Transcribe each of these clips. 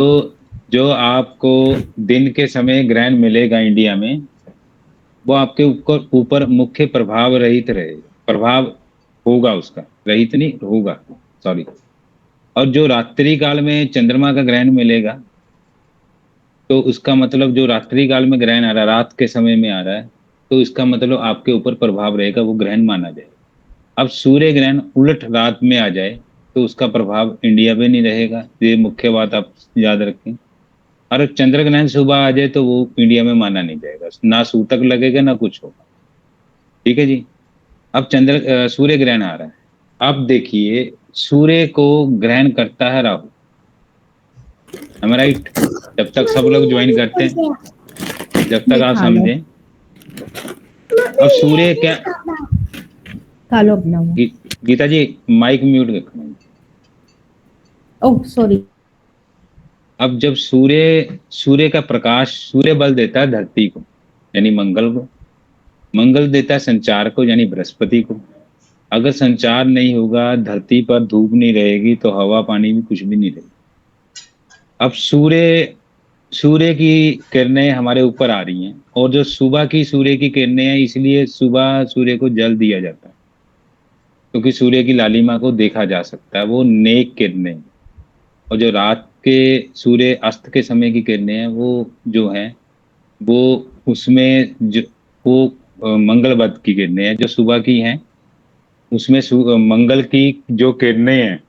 तो जो आपको दिन के समय ग्रहण मिलेगा इंडिया में, वो आपके ऊपर ऊपर मुख्य प्रभाव रहित रहेगा, प्रभाव होगा उसका, रहित नहीं होगा, सॉरी। और जो रात्रि काल में चंद्रमा का ग्रहण मिलेगा, तो उसका मतलब जो रात्रि काल में ग्रहण आ रहा है, रात के समय में आ रहा है, तो इसका मतलब आपके ऊपर प्रभाव रहेगा, वो ग्रहण माना जाएगा। अब सूर्य ग्रहण उलट रात में आ जाए, तो उसका प्रभाव इंडिया पे नहीं रहेगा, ये मुख्य बात आप याद रखें। और चंद्र ग्रहण सुबह आ जाए तो वो इंडिया में माना नहीं जाएगा, ना सूतक लगेगा ना कुछ होगा। ठीक है जी। अब सूर्य ग्रहण आ रहा है। अब देखिए, सूर्य को ग्रहण करता है राहु, हम राइट? जब तक सब लोग ज्वाइन करते हैं, जब तक ये आप खा लो। समझें। अब सूर्य क्या, खा लो अपना वो। गीता जी माइक म्यूट रखना। Oh sorry. अब जब सूर्य सूर्य का प्रकाश, सूर्य बल देता है धरती को, यानी मंगल को। मंगल देता है संचार को, यानी बृहस्पति को। अगर संचार नहीं होगा, धरती पर धूप नहीं रहेगी, तो हवा पानी भी कुछ भी नहीं रहेगी। अब सूर्य सूर्य की किरणें हमारे ऊपर आ रही हैं, और जो सुबह की सूर्य की किरणें हैं, इसलिए सुबह सूर्य को जल दिया जाता है, क्योंकि सूर्य की लालिमा को देखा जा सकता है, वो नेक किरणें। और जो रात के सूर्य अस्त के समय की किरणें हैं, वो जो हैं, वो उसमें जो वो मंगलवत की किरणें हैं। जो सुबह की हैं, उसमें मंगल की जो किरणें हैं,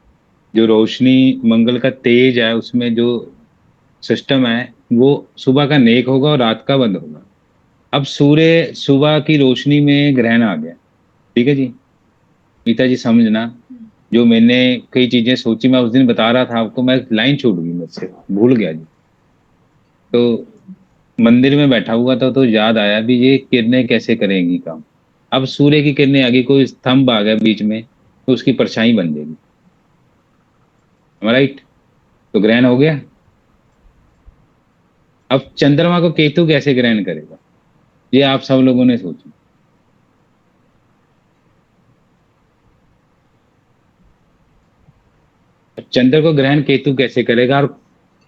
जो रोशनी, मंगल का तेज है, उसमें जो सिस्टम है, वो सुबह का नेक होगा और रात का बंद होगा। अब सूर्य सुबह की रोशनी में ग्रहण आ गया। ठीक है जी। गीता जी समझना, जो मैंने कई चीजें सोची, मैं उस दिन बता रहा था आपको, मैं लाइन छूट गई मुझसे, भूल गया जी। तो मंदिर में बैठा हुआ था, तो याद आया भी ये किरणें कैसे करेंगी काम। अब सूर्य की किरणें आ गई, कोई स्तंभ आ गया बीच में, तो उसकी परछाई बन जाएगी। राइट? तो ग्रहण हो गया। अब चंद्रमा को केतु कैसे ग्रहण करेगा, ये आप सब लोगों ने सोचा। चंद्र को ग्रहण केतु कैसे करेगा, और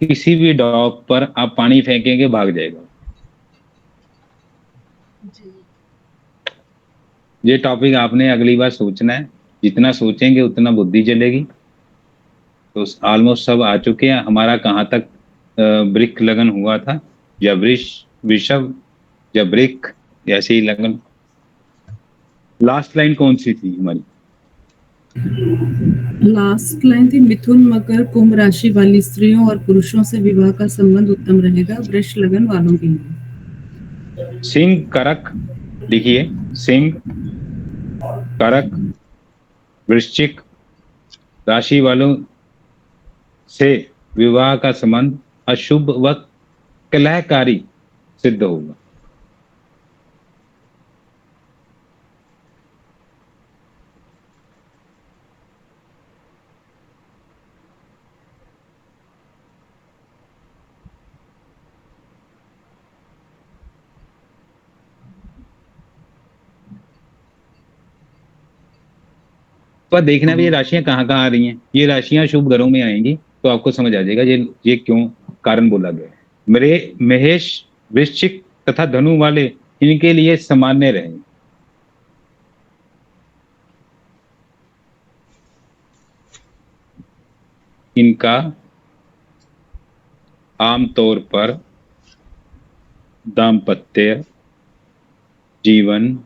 किसी भी डॉग पर आप पानी फेंकेंगे भाग जाएगा। ये टॉपिक आपने अगली बार सोचना है, जितना सोचेंगे उतना बुद्धि चलेगी। तो ऑलमोस्ट सब आ चुके हैं। हमारा कहाँ तक वृक्क लगन हुआ था, या वृषभ, या वृक्क, ऐसे ही लगन। लास्ट लाइन कौन सी थी हमारी? लास्ट लाइन थी, मिथुन मकर कुंभ राशि वाली स्त्रियों और पुरुषों से विवाह का संबंध उत्तम रहेगा, वृष लगन वालों के लिए। सिंह करक, लिखिए, सिंह करक वृश्चिक राशि वालों से विवाह का संबंध अशुभ व कलहकारी सिद्ध होगा। पर देखना भी ये राशियां कहाँ कहाँ आ रही हैं। ये राशियां शुभ घरों में आएंगी, तो आपको समझ आ जाएगा ये क्यों कारण बोला गया है। मेरे महेश वृश्चिक तथा धनु वाले, इनके लिए सामान्य रहे। इनका आमतौर पर दाम्पत्य जीवन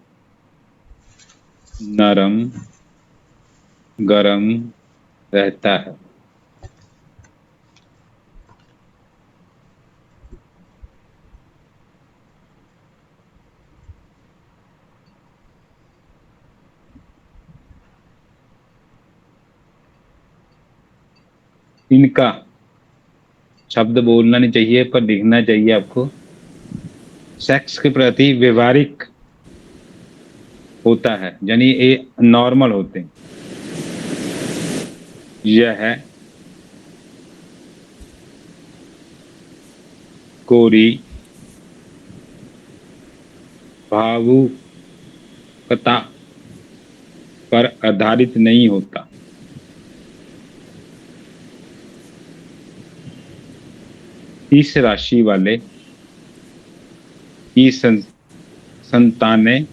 नरम गरम रहता है। इनका शब्द बोलना नहीं चाहिए, पर लिखना चाहिए आपको। सेक्स के प्रति व्यवहारिक होता है, यानी ये नॉर्मल होते हैं। यह है कोरी भावुकता पर आधारित नहीं होता। इस राशि वाले की संतानें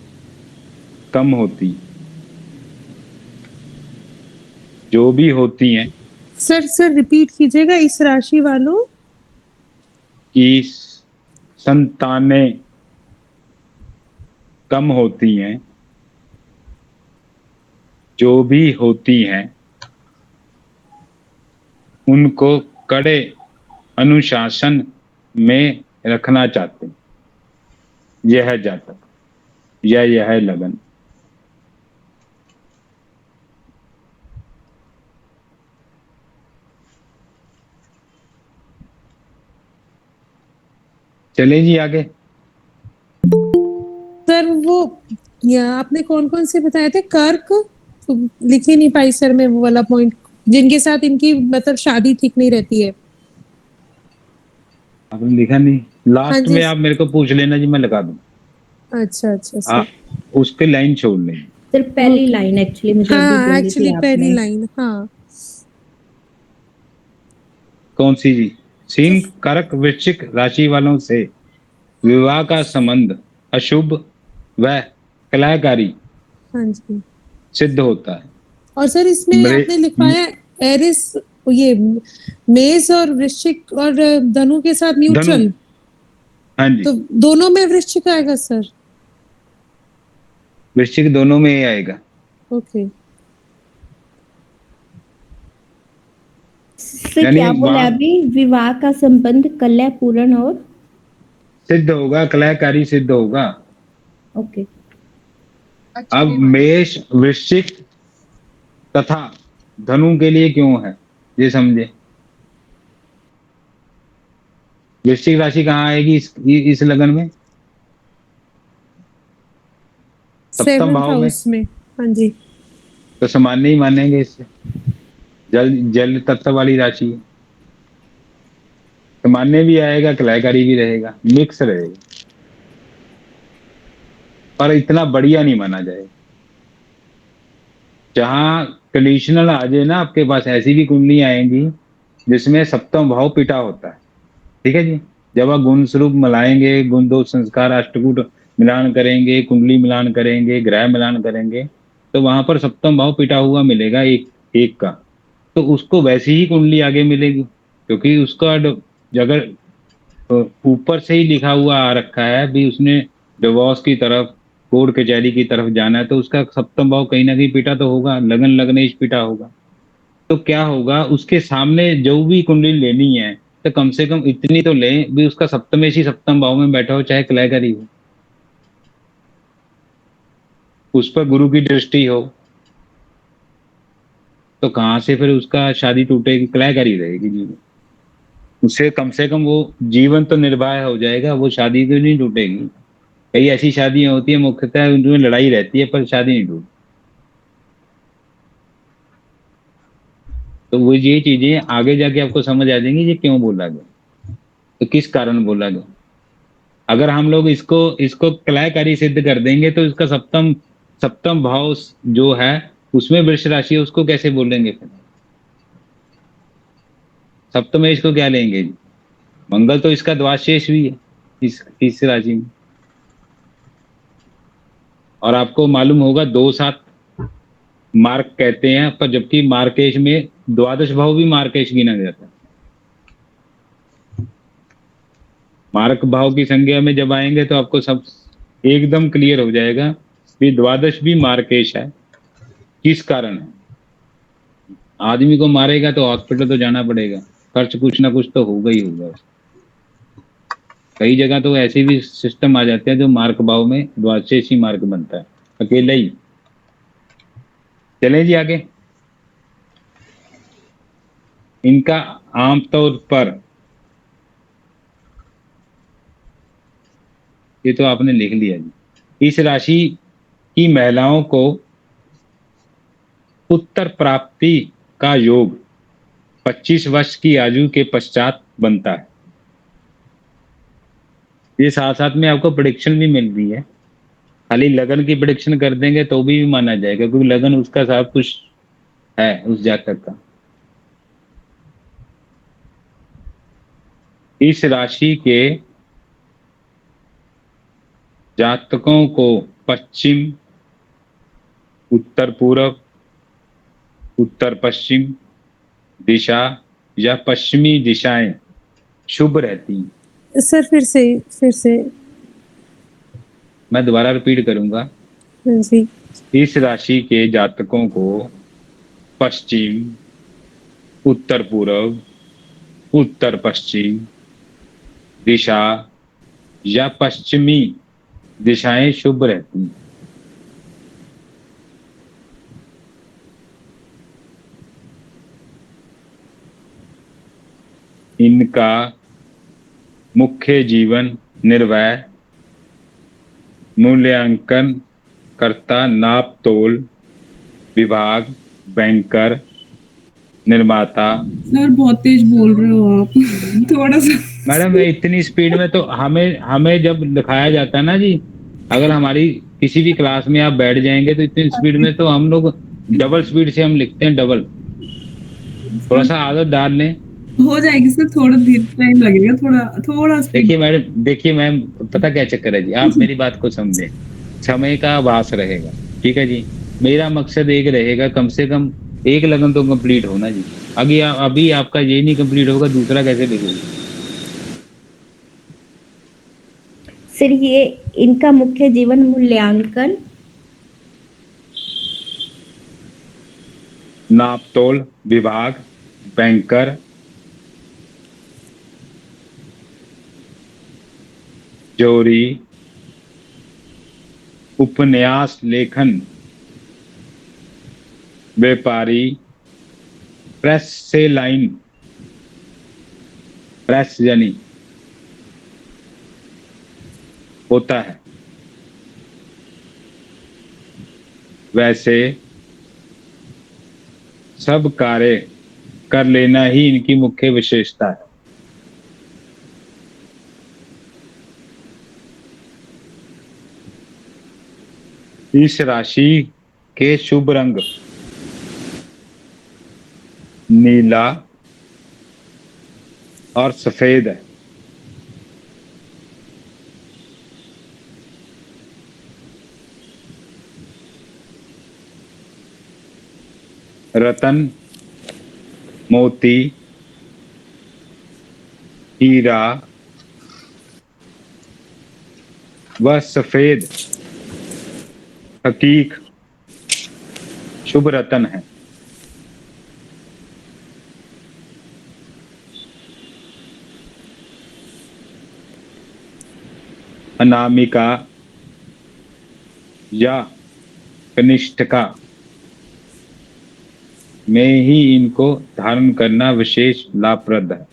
कम होती, जो भी होती हैं सर रिपीट कीजिएगा, इस राशि वालों की संतानें कम होती हैं, जो भी होती हैं उनको कड़े अनुशासन में रखना चाहते हैं। यह जातक या यह लगन चले जी आगे। सर वो आपने कौन कौन से बताए थे? कर्क तो लिख ही नहीं पाई सर मैं वो वाला पॉइंट, जिनके साथ इनकी मतलब शादी ठीक नहीं रहती है। आपने लिखा नहीं, हाँ लास्ट जी। में आप मेरे को पूछ लेना जी, मैं लगा दूं। अच्छा सर। उसके लाइन छोड़ लेंगे। सर पहली ओके। लाइन एक्चुअली मुझे अभी हाँ बोली एक्चुअली थी पहली आपने। लाइन, हाँ। कौन सी जी? सिंह कर्क वृश्चिक राशि वालों से विवाह का संबंध अशुभ व कलहकारी हाँ जी। सिद्ध होता है। और सर इसमें आपने लिखवाया एरिस, ये मेष और वृश्चिक और धनु के साथ धनु, न्यूट्रल, हाँ जी, तो दोनों में वृश्चिक आएगा सर? वृश्चिक दोनों में ही आएगा। ओके। सर यानी क्या बोले वहां अभी? विवाह का संबंध कलह पूर्ण और सिद्ध होगा, कलहकारी सिद्ध होगा। ओके। अब मेष वृश्चिक तथा धनु के लिए क्यों है ये समझे। वृश्चिक राशि कहाँ आएगी इस लगन में? सप्तम 7th भाव में। हाउस में। हाँ जी। तो सामान्य ही मानेंगे इससे, जल जल तत्व वाली राशि है, सामान्य भी आएगा, कलहकारी भी रहेगा, मिक्स रहेगा, पर इतना बढ़िया नहीं माना जाएगा। जहां कंडीशनल आ जाए ना आपके पास, ऐसी भी कुंडली आएंगी जिसमें सप्तम भाव पिटा होता है। ठीक है जी। जब आप गुण स्वरूप मिलाएंगे, गुण दोष संस्कार अष्टकूट मिलान करेंगे, कुंडली मिलान करेंगे, ग्रह मिलान करेंगे, तो वहां पर सप्तम भाव पिटा हुआ मिलेगा एक एक का। तो उसको वैसी ही कुंडली आगे मिलेगी, क्योंकि उसका अगर ऊपर से ही लिखा हुआ आ रखा है भी उसने डिवोर्स की तरफ, कोर्ट कचहरी की तरफ जाना है, तो उसका सप्तम भाव कहीं ना कहीं पिटा तो होगा, लगन लग्नेश पिटा होगा। तो क्या होगा, उसके सामने जो भी कुंडली लेनी है तो कम से कम इतनी तो लें भी उसका सप्तमेश ही सप्तम भाव में बैठा हो, चाहे कलहकारी हो, उस पर गुरु की दृष्टि हो, तो कहाँ से फिर उसका शादी टूटेगी, कलहकारी रहेगी जीवन। उससे कम से कम वो जीवन तो निर्वाह हो जाएगा, वो शादी तो नहीं टूटेगी। कई ऐसी शादियां होती है मुख्यतः उनमें लड़ाई रहती है पर शादी नहीं टूटती। तो वो ये चीजें आगे जाके आपको समझ आ जाएंगी ये क्यों बोला गया, तो किस कारण बोला गया। अगर हम लोग इसको इसको कलहकारी सिद्ध कर देंगे तो इसका सप्तम सप्तम भाव जो है उसमें वृष राशि है, उसको कैसे बोलेंगे फिर? सप्तमेश को क्या लेंगे जी? मंगल तो इसका द्वादशेष भी है इस राशि में। और आपको मालूम होगा 2-7 मार्क कहते हैं, पर जबकि मार्केश में द्वादश भाव भी मार्केश गिना जाता है। मार्क भाव की संज्ञा में जब आएंगे तो आपको सब एकदम क्लियर हो जाएगा कि द्वादश भी मार्केश है। किस कारण है? आदमी को मारेगा तो हॉस्पिटल तो जाना पड़ेगा, खर्च कुछ ना कुछ तो होगा ही होगा। कई जगह तो ऐसे भी सिस्टम आ जाते हैं जो मार्क भाव में द्वादश ही मार्क बनता है अकेला ही। चलें जी आगे। इनका आमतौर पर, ये तो आपने लिख लिया जी, इस राशि की महिलाओं को उत्तर प्राप्ति का योग 25 वर्ष की आयु के पश्चात बनता है। ये साथ साथ में आपको प्रेडिक्शन भी मिल रही है। खाली लगन की प्रेडिक्शन कर देंगे तो भी माना जाएगा, क्योंकि लगन उसका सब कुछ है उस जातक का। इस राशि के जातकों को पश्चिम, उत्तर पूर्व, उत्तर पश्चिम दिशा या पश्चिमी दिशाएं शुभ रहती हैं। सर फिर से मैं दोबारा रिपीट करूंगा। जी। इस राशि के जातकों को पश्चिम, उत्तर पूर्व, उत्तर पश्चिम दिशा या पश्चिमी दिशाएं शुभ रहती हैं। इनका मुख्य जीवन निर्वाह, मूल्यांकन कर्ता, नाप तोल विभाग, बैंकर, निर्माता। सर बहुत तेज बोल रहे हो आप थोड़ा सा। मैडम इतनी स्पीड में तो हमें हमें जब दिखाया जाता है ना जी, अगर हमारी किसी भी क्लास में आप बैठ जाएंगे तो इतनी स्पीड में तो हम लोग डबल स्पीड से हम लिखते हैं, डबल। थोड़ा सा आदत डाल लें। हो जाएगी सर, थोड़ा धीरे टाइम लगेगा, थोड़ा थोड़ा स्पीड। देखिए मैडम, देखिए मैम, पता क्या चक्कर है जी, आप मेरी बात को समझें। समय का वास रहेगा, ठीक है जी। मेरा मकसद एक रहेगा, कम से कम एक लगन तो कंप्लीट होना जी। अभी आपका ये नहीं कंप्लीट होगा, दूसरा कैसे लिखोगे? सर ये इनका मुख्य जीवन मूल्यांकन, नापतोल विभाग, बैंकर, जोरी, उपन्यास लेखन, व्यापारी, प्रेस से लाइन, प्रेस यानी होता है, वैसे सब कार्य कर लेना ही इनकी मुख्य विशेषता है। इस राशि के शुभ रंग नीला और सफेद है। रतन, मोती, हीरा व सफेद हकीक शुभ रतन है। अनामिका या कनिष्ठिका में ही इनको धारण करना विशेष लाभप्रद है।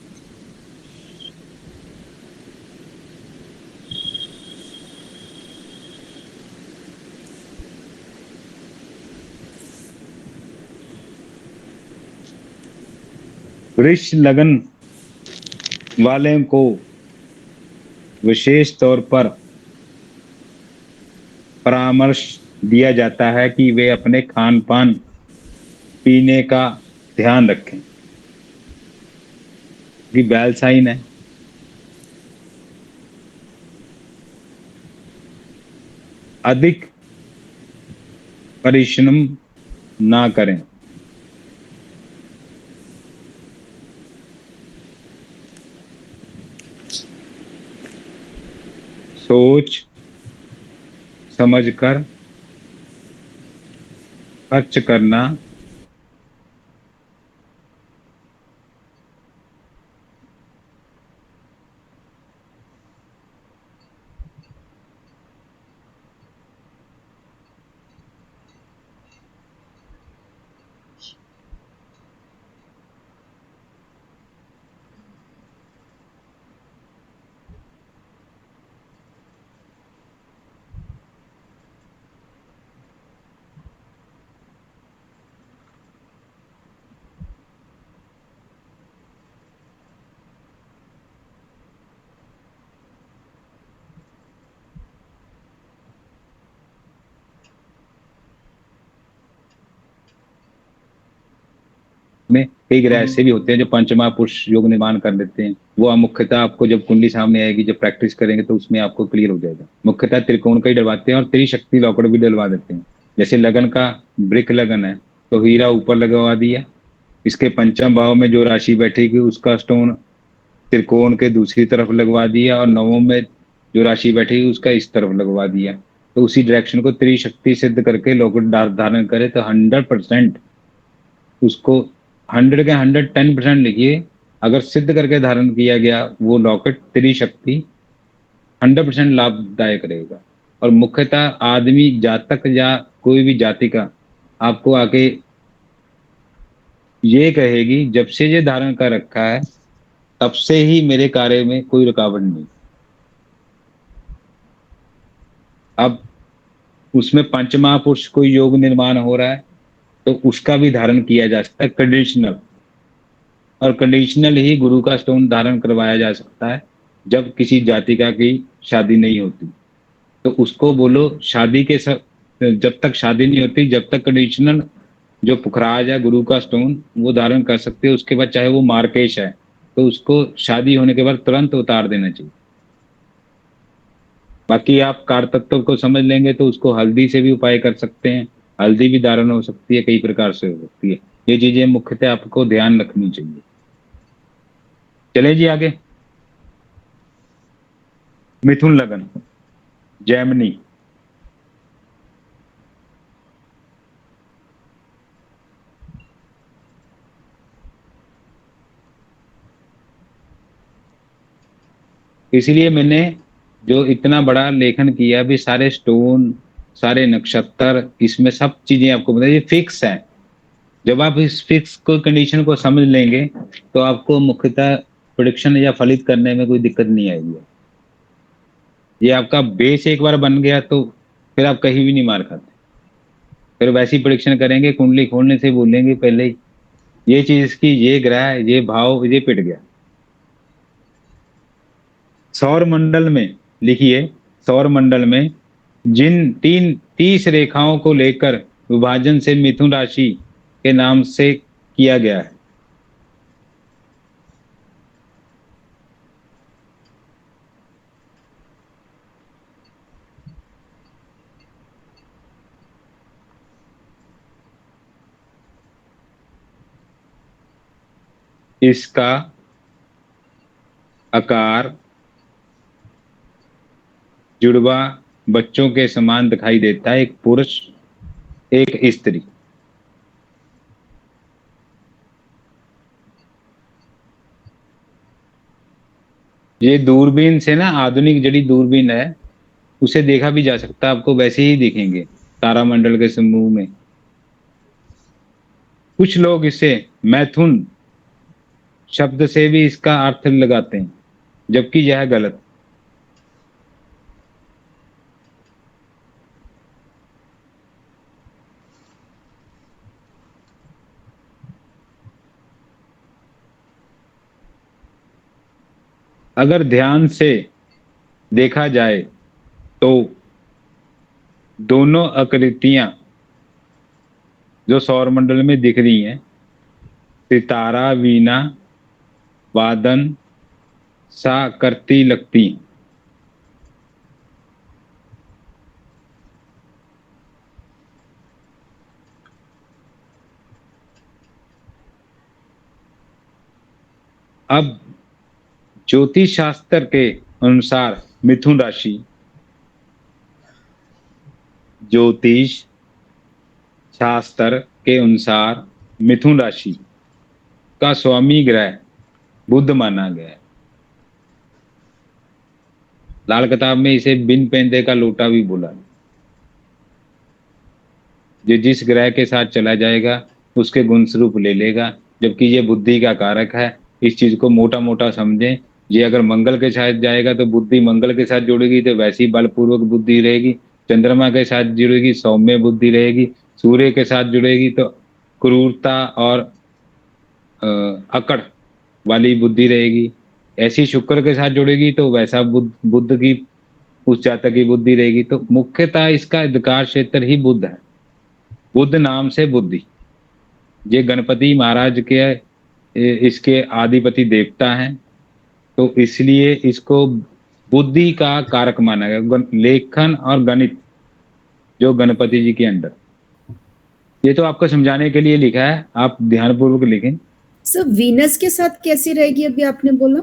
वृष लगन वाले को विशेष तौर पर परामर्श दिया जाता है कि वे अपने खान पान पीने का ध्यान रखें, कि बैल साइन है। अधिक परिश्रम ना करें। सोच समझकर खर्च करना कई ग्रह ऐसे भी होते हैं जो पंचमा पुरुष योग निर्माण कर लेते हैं। वो मुख्यतः आपको जब कुंडली सामने आएगी, जब प्रैक्टिस करेंगे तो उसमें आपको क्लियर हो जाएगा। मुख्यतः त्रिकोण का ही डलवाते हैं और त्रिशक्ति लॉकेट भी डलवा देते हैं। जैसे लगन का ब्रिक लगन है तो हीरा ऊपर लगवा दिया, इसके पंचम भाव में जो राशि बैठेगी उसका स्टोन त्रिकोण के दूसरी तरफ लगवा दिया, और नवम में जो राशि बैठेगी उसका इस तरफ लगवा दिया। तो उसी डायरेक्शन को त्रिशक्ति सिद्ध करके लॉकेट धारण करे तो 100% उसको 100 के 110% लिखिए, अगर सिद्ध करके धारण किया गया वो लॉकेट त्रिशक्ति 100% लाभदायक रहेगा। और मुख्यतः आदमी जातक या कोई भी जाति का आपको आके ये कहेगी जब से ये धारण कर रखा है तब से ही मेरे कार्य में कोई रुकावट नहीं। अब उसमें पंचमहापुरुष कोई योग निर्माण हो रहा है तो उसका भी धारण किया जा सकता है कंडीशनल, और कंडीशनल ही गुरु का स्टोन धारण करवाया जा सकता है जब किसी जातिका की शादी नहीं होती। तो उसको बोलो शादी के जब तक शादी नहीं होती जब तक कंडीशनल जो पुखराज है गुरु का स्टोन वो धारण कर सकते हो। उसके बाद चाहे वो मार्केश है तो उसको शादी होने के बाद तुरंत उतार देना चाहिए। बाकी आप कार तत्व को समझ लेंगे तो उसको हल्दी से भी उपाय कर सकते हैं, हल्दी भी धारण हो सकती है, कई प्रकार से हो सकती है। ये चीजें मुख्यतः आपको ध्यान रखनी चाहिए। चले जी आगे। मिथुन लगन जैमिनी, इसलिए मैंने जो इतना बड़ा लेखन किया भी, सारे स्टोन सारे नक्षत्र इसमें सब चीजें आपको बताइए फिक्स है। जब आप इस फिक्स को कंडीशन को समझ लेंगे तो आपको मुख्यतः प्रेडिक्शन या फलित करने में कोई दिक्कत नहीं आएगी। ये आपका बेस एक बार बन गया तो फिर आप कहीं भी नहीं मार खाते। फिर वैसी प्रेडिक्शन करेंगे, कुंडली खोलने से बोलेंगे पहले ही ये चीज की, ये ग्रह ये भाव ये पिट गया। सौर मंडल में लिखिए, सौर मंडल में जिन 30 रेखाओं को लेकर विभाजन से मिथुन राशि के नाम से किया गया है। इसका आकार जुड़वा बच्चों के समान दिखाई देता है, एक पुरुष एक स्त्री। ये दूरबीन से ना, आधुनिक जड़ी दूरबीन है, उसे देखा भी जा सकता है, आपको वैसे ही दिखेंगे तारामंडल के समूह में। कुछ लोग इसे मैथुन शब्द से भी इसका अर्थ लगाते हैं, जबकि यह गलत। अगर ध्यान से देखा जाए तो दोनों आकृतियां जो सौरमंडल में दिख रही हैं, सितारा वीणा वादन सा करती लगती हैं। अब ज्योतिष शास्त्र के अनुसार मिथुन राशि, ज्योतिष शास्त्र के अनुसार मिथुन राशि का स्वामी ग्रह बुध माना गया है। लाल किताब में इसे बिन पेंदे का लोटा भी बोला। जो जिस ग्रह के साथ चला जाएगा उसके गुण स्वरूप ले लेगा, जबकि ये बुद्धि का कारक है। इस चीज को मोटा मोटा समझें। ये अगर मंगल के साथ जाएगा तो बुद्धि मंगल के साथ जुड़ेगी तो वैसी बलपूर्वक बुद्धि रहेगी। चंद्रमा के साथ जुड़ेगी सौम्य बुद्धि रहेगी। सूर्य के साथ जुड़ेगी तो क्रूरता और अकड़ वाली बुद्धि रहेगी। ऐसी शुक्र के साथ जुड़ेगी तो वैसा बुद्ध की उस जातक की बुद्धि रहेगी। तो मुख्यतः इसका अधिकार क्षेत्र ही बुद्ध है। बुद्ध नाम से बुद्धि। ये गणपति महाराज के इसके आधिपति देवता हैं, तो इसलिए इसको बुद्धि का कारक माना गया। लेखन और गणित जो गणपति जी के अंडर, ये तो आपको समझाने के लिए लिखा है, आप ध्यानपूर्वक लिखें। सर वीनस के साथ कैसी रहेगी, अभी आपने बोला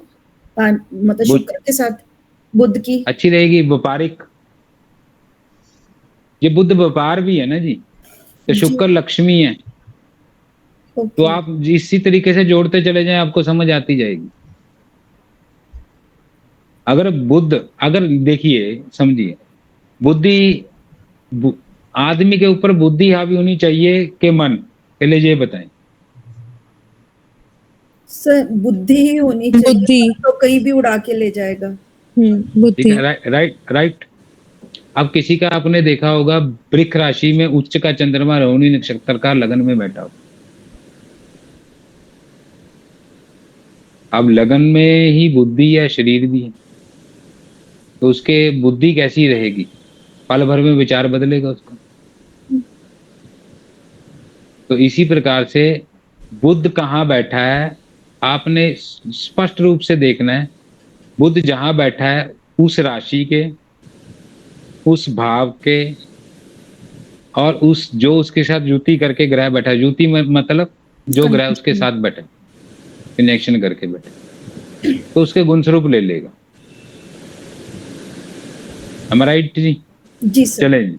मतलब शुक्र के साथ बुध की अच्छी रहेगी, व्यापारिक। ये बुध व्यापार भी है ना जी, तो शुक्र लक्ष्मी है। तो आप इसी तरीके से जोड़ते चले जाएं, आपको समझ आती जाएगी। अगर बुध, अगर देखिए समझिए, बुद्धि आदमी के ऊपर बुद्धि हावी होनी चाहिए कि मन, पहले ये बताएं। सर बुद्धि ही होनी चाहिए, बुद्धि। तो कहीं भी उड़ा के ले जाएगा। ठीक बुद्धि। है, राइट। अब किसी का आपने देखा होगा वृक्ष राशि में उच्च का चंद्रमा रोहिणी नक्षत्र का लगन में बैठा हो। अब लगन में ही बुद्धि या शरीर भी है, तो उसके बुद्धि कैसी रहेगी, पल भर में विचार बदलेगा उसका। तो इसी प्रकार से बुध कहाँ बैठा है, आपने स्पष्ट रूप से देखना है। बुध जहां बैठा है उस राशि के, उस भाव के, और उस जो उसके साथ युति करके ग्रह बैठा है, युति में मतलब जो ग्रह उसके साथ बैठे, कनेक्शन करके बैठे, तो उसके गुण स्वरूप ले लेगा। am I right जी? जी सर। चलें जी।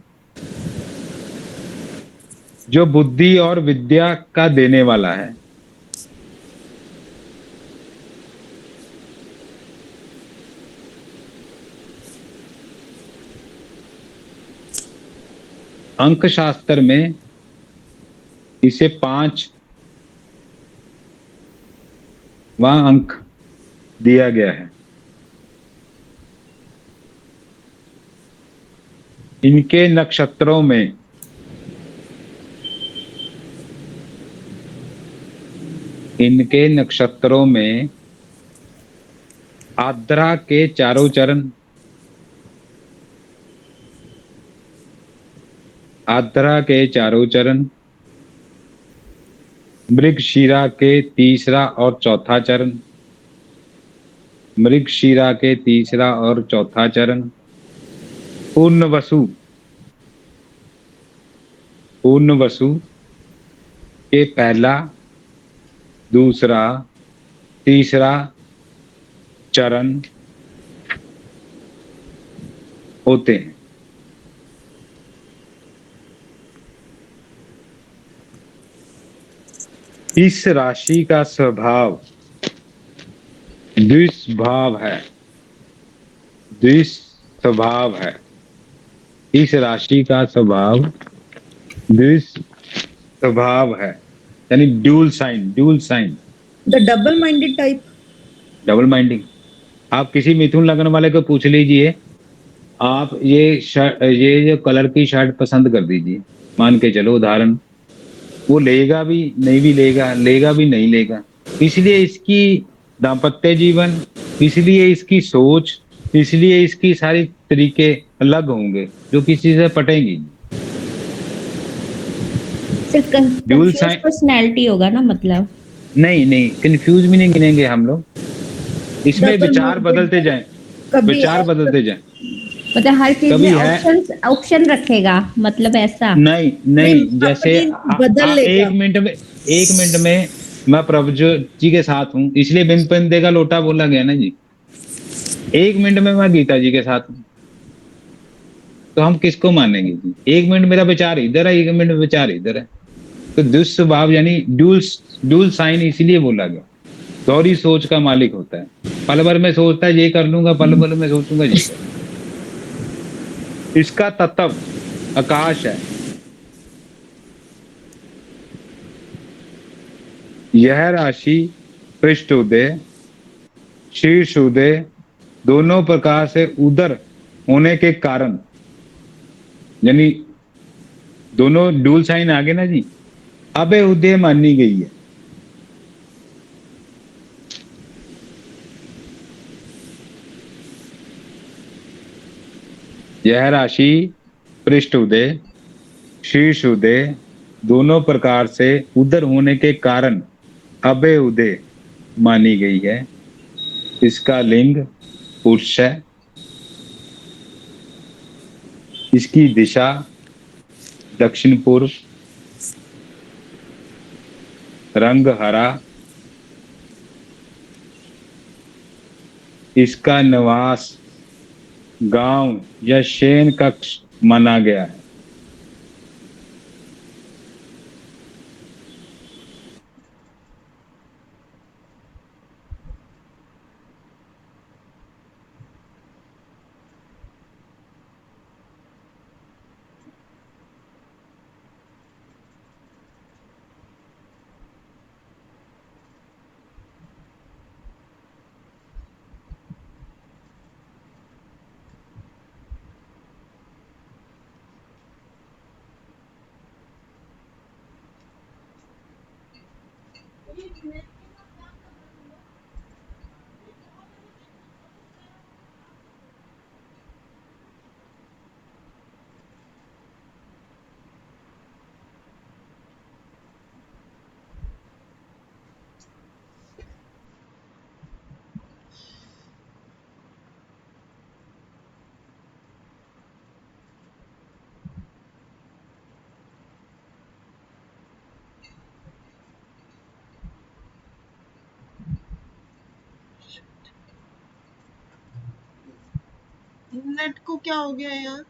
जो बुद्धि और विद्या का देने वाला है, अंक शास्त्र में इसे 5वां अंक दिया गया है। इनके नक्षत्रों में आद्रा के चारों चरण, आद्रा के चारों चरण, मृगशिरा के तीसरा और चौथा चरण, मृगशिरा के तीसरा और चौथा चरण, पूर्णवसु के पहला, दूसरा, तीसरा चरण होते हैं। इस राशि का स्वभाव द्विस्वभाव है, द्विस्वभाव है। इस राशि का स्वभाव द्विस्वभाव है, यानी dual sign the double minded type. Double minding. आप किसी मिथुन लगन वाले को पूछ लीजिए, आप ये जो कलर की शर्ट पसंद कर दीजिए, मान के चलो उदाहरण, वो लेगा भी नहीं भी लेगा, लेगा भी नहीं लेगा। इसलिए इसकी दाम्पत्य जीवन, इसलिए इसकी सोच, इसलिए इसकी सारी तरीके अलग होंगे, जो किसी से पटेंगी। सिर्फ पर्सनैलिटी होगा ना, मतलब नहीं कंफ्यूज भी नहीं गिनेंगे हम लोग, इसमें विचार बदलते जाएं, विचार बदलते जाएं। मतलब हर चीज में ऑप्शन रखेगा, मतलब ऐसा नहीं जैसे एक मिनट में मैं प्रभु जी के साथ हूँ, इसलिए बिन बंदे का लोटा बोला गया ना जी। 1 मिनट में मैं गीता जी के साथ हूँ, तो हम किसको मानेंगे जी? 1 मिनट मेरा विचार इधर है, 1 मिनट विचार इधर है। तो दुष्स्वभाव यानी ड्यूल साइन इसलिए बोला गया, दोहरी सोच का मालिक होता है। पल भर में सोचता है ये कर लूंगा, पल भर में सोचूंगा ये कर। इसका तत्व आकाश है। यह राशि पृष्ठ उदय, शीर्ष उदय दोनों प्रकार से उदर होने के कारण, यानी दोनों ड्यूल साइन आगे ना जी, अबे उदय मानी गई है। यह राशि पृष्ठ उदय, शीर्ष उदय दोनों प्रकार से उदर होने के कारण अबे उदय मानी गई है। इसका लिंग पुरुष है। इसकी दिशा दक्षिण पूर्व। रंग हरा। इसका निवास गांव या शयन कक्ष माना गया है। नेट को क्या हो गया यार?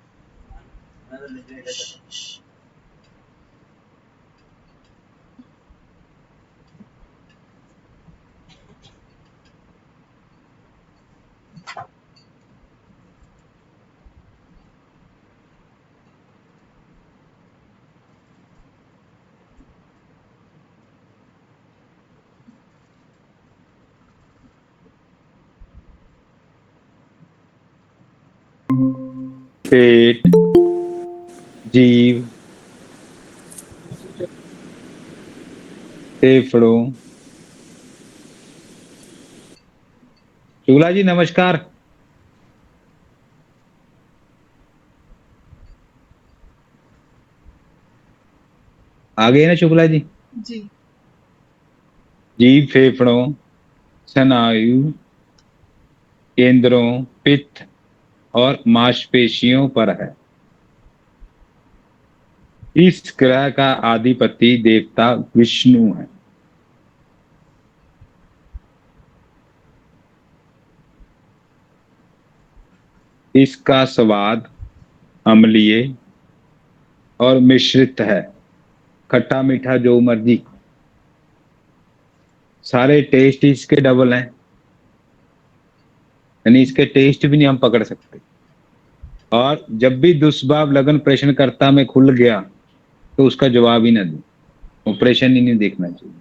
पेट, जीव, फेफड़ों। शुक्ला जी नमस्कार। आ गए ना शुक्ला जी? जी। जीव फेफड़ों, स्नायु केंद्रों, पित्त और मांसपेशियों पर है। इस ग्रह का अधिपति देवता विष्णु है। इसका स्वाद अम्लीय और मिश्रित है। खट्टा मीठा जो मर्जी, सारे टेस्ट इसके डबल हैं, यानी इसके टेस्ट भी नहीं हम पकड़ सकते। और जब भी दुष्भाव लगन प्रश्न करता में खुल गया तो उसका जवाब ही ना दे, ऑपरेशन ही नहीं देखना चाहिए।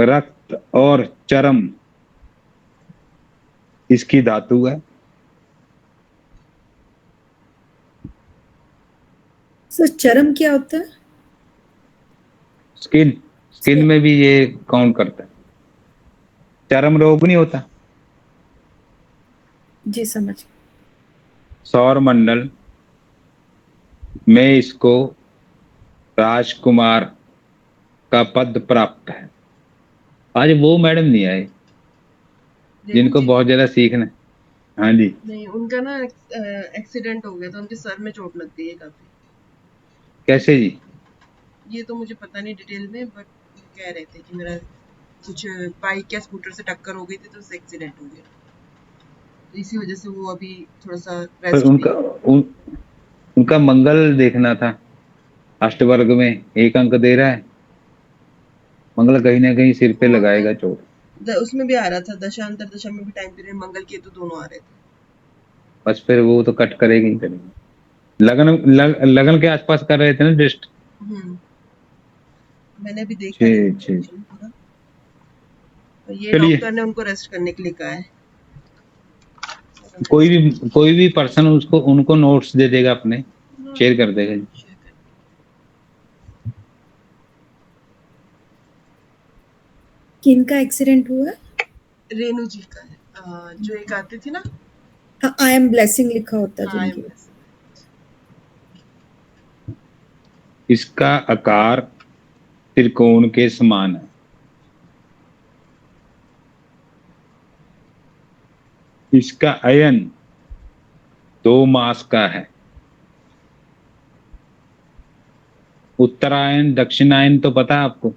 रक्त और चर्म इसकी धातु है। सर चर्म क्या होता है? स्किन, स्किन में भी ये काउंट करता है। चर्म रोग नहीं होता। जी समझ। सौर मंडल में इसको राजकुमार का पद प्राप्त है। आज वो मैडम नहीं आए जिनको बहुत ज्यादा सीखना है। हाँ जी। नहीं, उनका ना एक्सीडेंट हो गया था, उनके सर में चोट लग गई है काफी। कैसे जी? ये तो मुझे पता नहीं डिटेल में, बट कह रहे थे कि मेरा कुछ बाइक या स्कूटर से टक्कर हो गई थी तो उससे एक्सीडेंट हो गया, तो इसी वजह से वो अभी थोड़ा सा रेस्ट उनका मंगल देखना था। अष्टवर्ग में 1 अंक दे रहा है। मंगल कहीं ना कहीं सिर पे लगाएगा चोट। उसमें भी आ रहा था, दशांतर दशा में भी टाइम पीरियड मंगल केतु दोनों आ रहे थे। बस फिर वो तो कट करेगी ही करेगी। लगन के आसपास कर रहे थे ना जस्ट। मैंने भी देखा है पूरा। ये डॉक्टर ने उनको रेस्ट करने के लिए कहा है। कोई भी पर्सन उसको उनको नोट्स दे देगा, अपने शेयर कर देगा। किनका एक्सीडेंट हुआ? रेणु जी का है, जो एक आती थी ना। हाँ, आई एम ब्लेसिंग लिखा होता है जिनकी। इसका आकार त्रिकोण के समान है। इसका अयन 2 मास का है। उत्तरायण दक्षिणायन तो पता है आपको?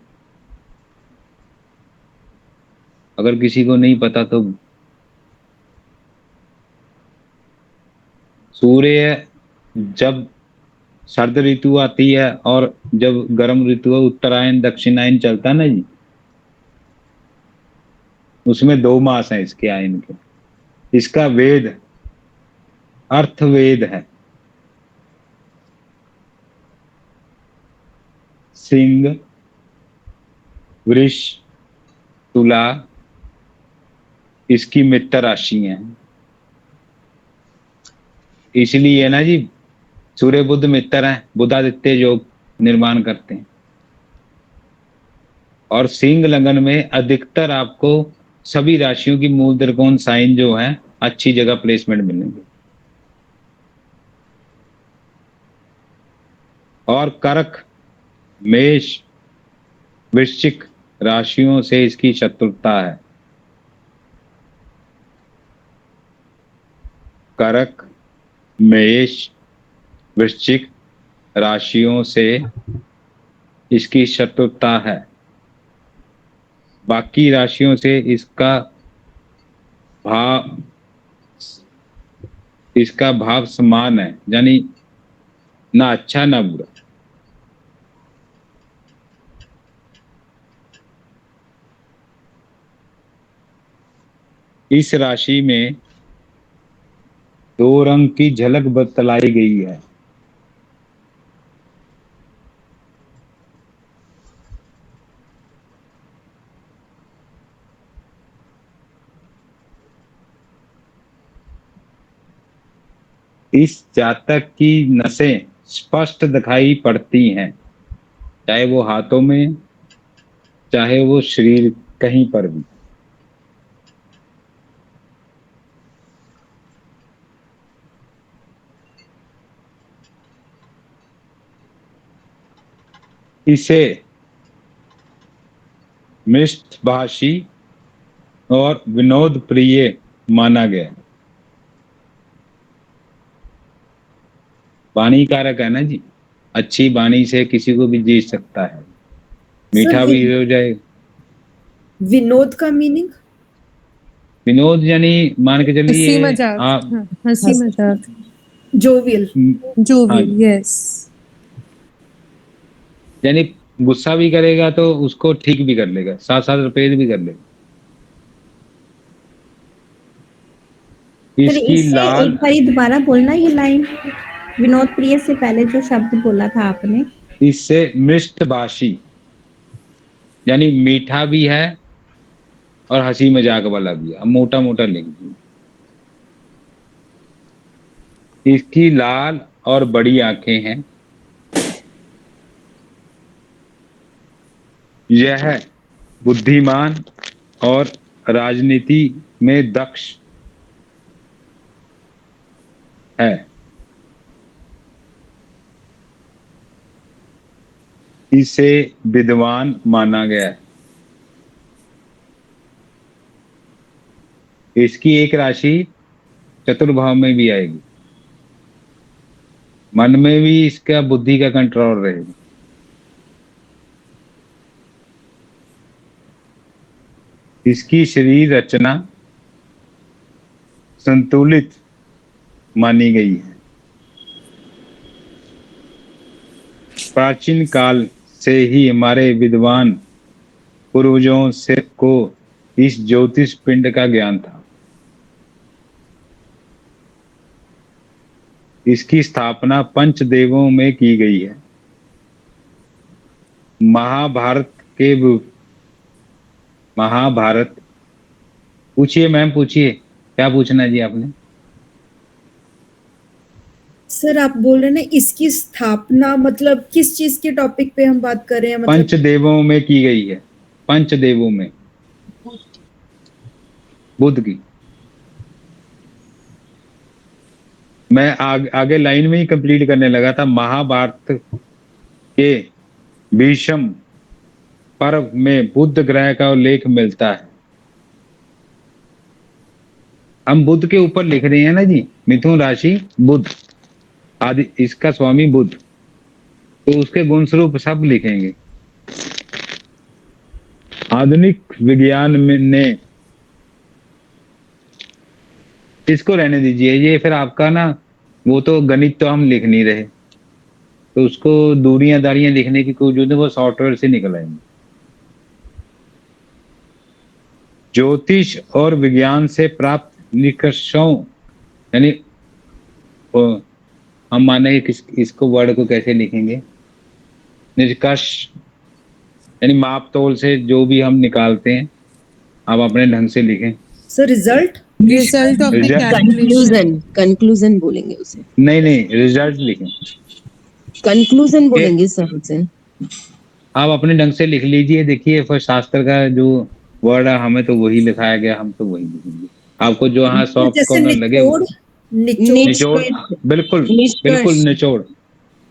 अगर किसी को नहीं पता तो सूर्य जब सर्द ऋतु आती है और जब गर्म ऋतु है, उत्तरायण दक्षिणायन चलता है ना जी, उसमें 2 मास हैं इसके आयन के। इसका वेद अर्थवेद है। सिंह, वृष, तुला इसकी मित्र राशि हैं। इसलिए ना जी सूर्य बुध मित्र हैं, बुधादित्य योग निर्माण करते हैं। और सिंह लगन में अधिकतर आपको सभी राशियों की मूल त्रिकोण साइन जो है अच्छी जगह प्लेसमेंट मिलेंगे। और कर्क, मेष, वृश्चिक राशियों से इसकी शत्रुता है। कर्क, मेष, वृश्चिक राशियों से इसकी शत्रुता है। बाकी राशियों से इसका भाव समान है, यानी ना अच्छा ना बुरा। इस राशि में 2 रंग की झलक बतलाई गई है। इस जातक की नसें स्पष्ट दिखाई पड़ती हैं, चाहे वो हाथों में, चाहे वो शरीर कहीं पर भी। इसे मिष्टभाषी और विनोद प्रिय माना गया। वाणी कारक है ना जी, अच्छी वाणी से किसी को भी जीत सकता है, मीठा भी हो जाए। विनोद का मीनिंग? विनोद यानी मान के हंसी चलिए मजाक, आप हाँ, हंसी मजाक, जोवियल। जो हाँ, भी, यस। यानी गुस्सा भी करेगा तो उसको ठीक भी कर लेगा, साथ साथ रिपेयर भी कर लेगा। फिर इसकी इससे लाल, एक बारी दोबारा बोलना ये लाइन, विनोद प्रिय से पहले जो शब्द बोला था आपने। इससे मिष्टभाषी यानी मीठा भी है और हंसी मजाक वाला भी है। अब मोटा मोटा लिख दिया। इसकी लाल और बड़ी आंखें हैं। यह बुद्धिमान और राजनीति में दक्ष है। इसे विद्वान माना गया है। इसकी एक राशि चतुर्भाव में भी आएगी। मन में भी इसका बुद्धि का कंट्रोल रहेगा। इसकी शरीर रचना संतुलित मानी गई है। प्राचीन काल से ही हमारे विद्वान पूर्वजों से को इस ज्योतिष पिंड का ज्ञान था। इसकी स्थापना पंचदेवों में की गई है। महाभारत पूछिए मैम, पूछिए क्या पूछना है जी आपने? सर आप बोल रहे हैं ना इसकी स्थापना, मतलब किस चीज के टॉपिक पे हम बात कर रहे हैं? मतलब पंचदेवों में की गई है। पंचदेवों में बुद्ध की। मैं आगे लाइन में ही कंप्लीट करने लगा था। महाभारत के भीष्म पर्व में बुध ग्रह का उल्लेख मिलता है। हम बुध के ऊपर लिख रहे हैं ना जी, मिथुन राशि बुध, आदि इसका स्वामी बुध, तो उसके गुण स्वरूप सब लिखेंगे। आधुनिक विज्ञान में ने इसको रहने दीजिए, ये फिर आपका ना, वो तो गणित तो हम लिख नहीं रहे, तो उसको दूरियां दारियां लिखने की कोई जरूरत नहीं, वो सॉफ्टवेयर से निकल आएंगे। ज्योतिष और विज्ञान से प्राप्त निष्कर्षों, यानी हम माने इसको वर्ड को कैसे लिखेंगे, निष्कर्ष यानी माप तोल से जो भी हम निकालते हैं, आप अपने ढंग से लिखें। Sir result result of the calculation. Conclusion, conclusion बोलेंगे उसे, नहीं रिजल्ट लिखें, कंक्लूजन बोलेंगे सर उसे। आप अपने ढंग से लिख लीजिए। देखिए फिर शास्त्र का जो वर्ड है हमें तो वही लिखाया गया, हम तो वही लिखेंगे। आपको जो यहाँ सॉफ्ट जैसे कॉर्नर लगे, निचोड़, निचोड़ निचोड़, बिल्कुल बिल्कुल निष्कर्ष। निचोड़,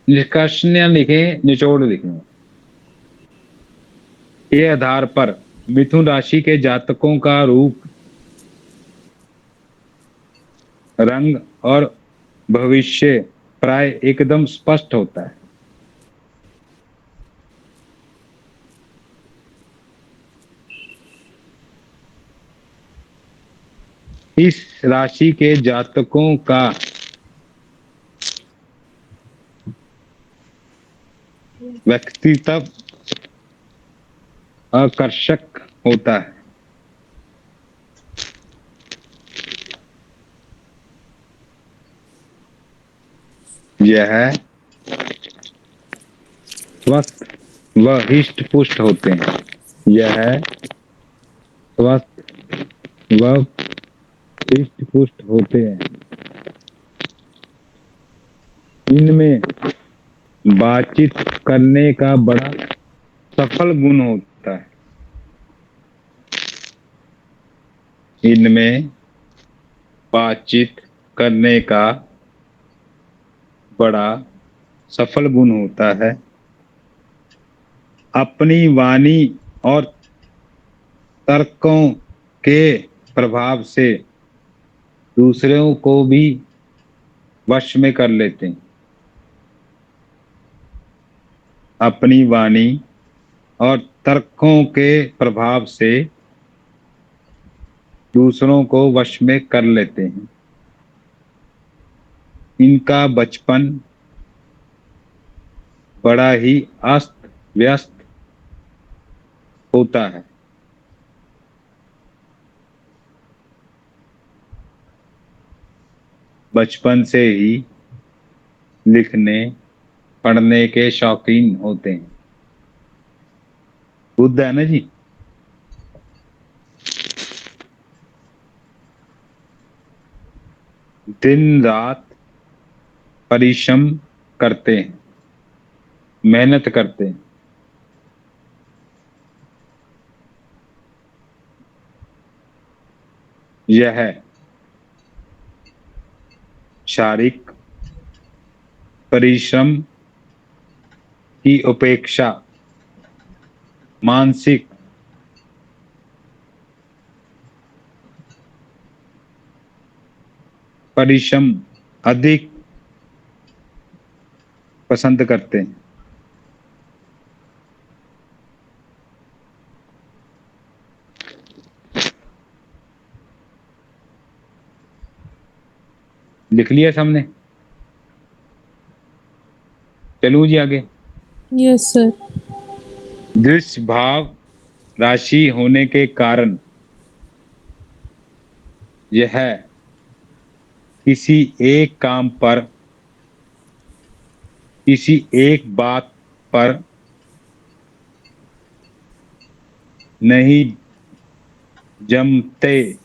निष्कर्ष न लिखे, निचोड़ लिखें। ये आधार पर मिथुन राशि के जातकों का रूप, रंग और भविष्य प्राय एकदम स्पष्ट होता है। इस राशि के जातकों का व्यक्तित्व आकर्षक होता है। यह स्वस्थ व हिष्ट पुष्ट होते हैं। यह स्वस्थ व हिष्ट पुष्ट होते हैं। इनमें बातचीत करने का बड़ा सफल गुण होता है। इनमें बातचीत करने का बड़ा सफल गुण होता है। अपनी वाणी और तर्कों के प्रभाव से दूसरों को भी वश में कर लेते हैं। अपनी वाणी और तर्कों के प्रभाव से दूसरों को वश में कर लेते हैं। इनका बचपन बड़ा ही अस्त व्यस्त होता है। बचपन से ही लिखने पढ़ने के शौकीन होते हैं। बुद्ध है ना जी। दिन रात परिश्रम करते हैं, मेहनत करते हैं। यह शारीरिक परिश्रम की उपेक्षा मानसिक परिश्रम अधिक पसंद करते हैं। लिख लिया सामने, चलूं जी आगे। Yes sir. दृश्य भाव राशि होने के कारण यह किसी एक काम पर, किसी एक बात पर नहीं जमते,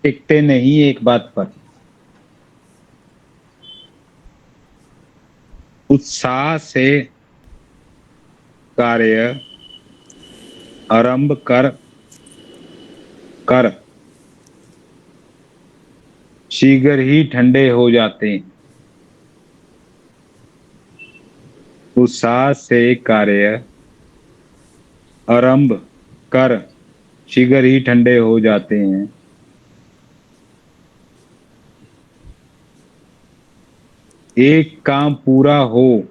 टिकते नहीं एक बात पर। उत्साह से कार्य आरंभ कर शीघ्र ही ठंडे हो जाते हैं। उत्साह से कार्य आरंभ कर शीघ्र ही ठंडे हो जाते हैं। एक काम पूरा हो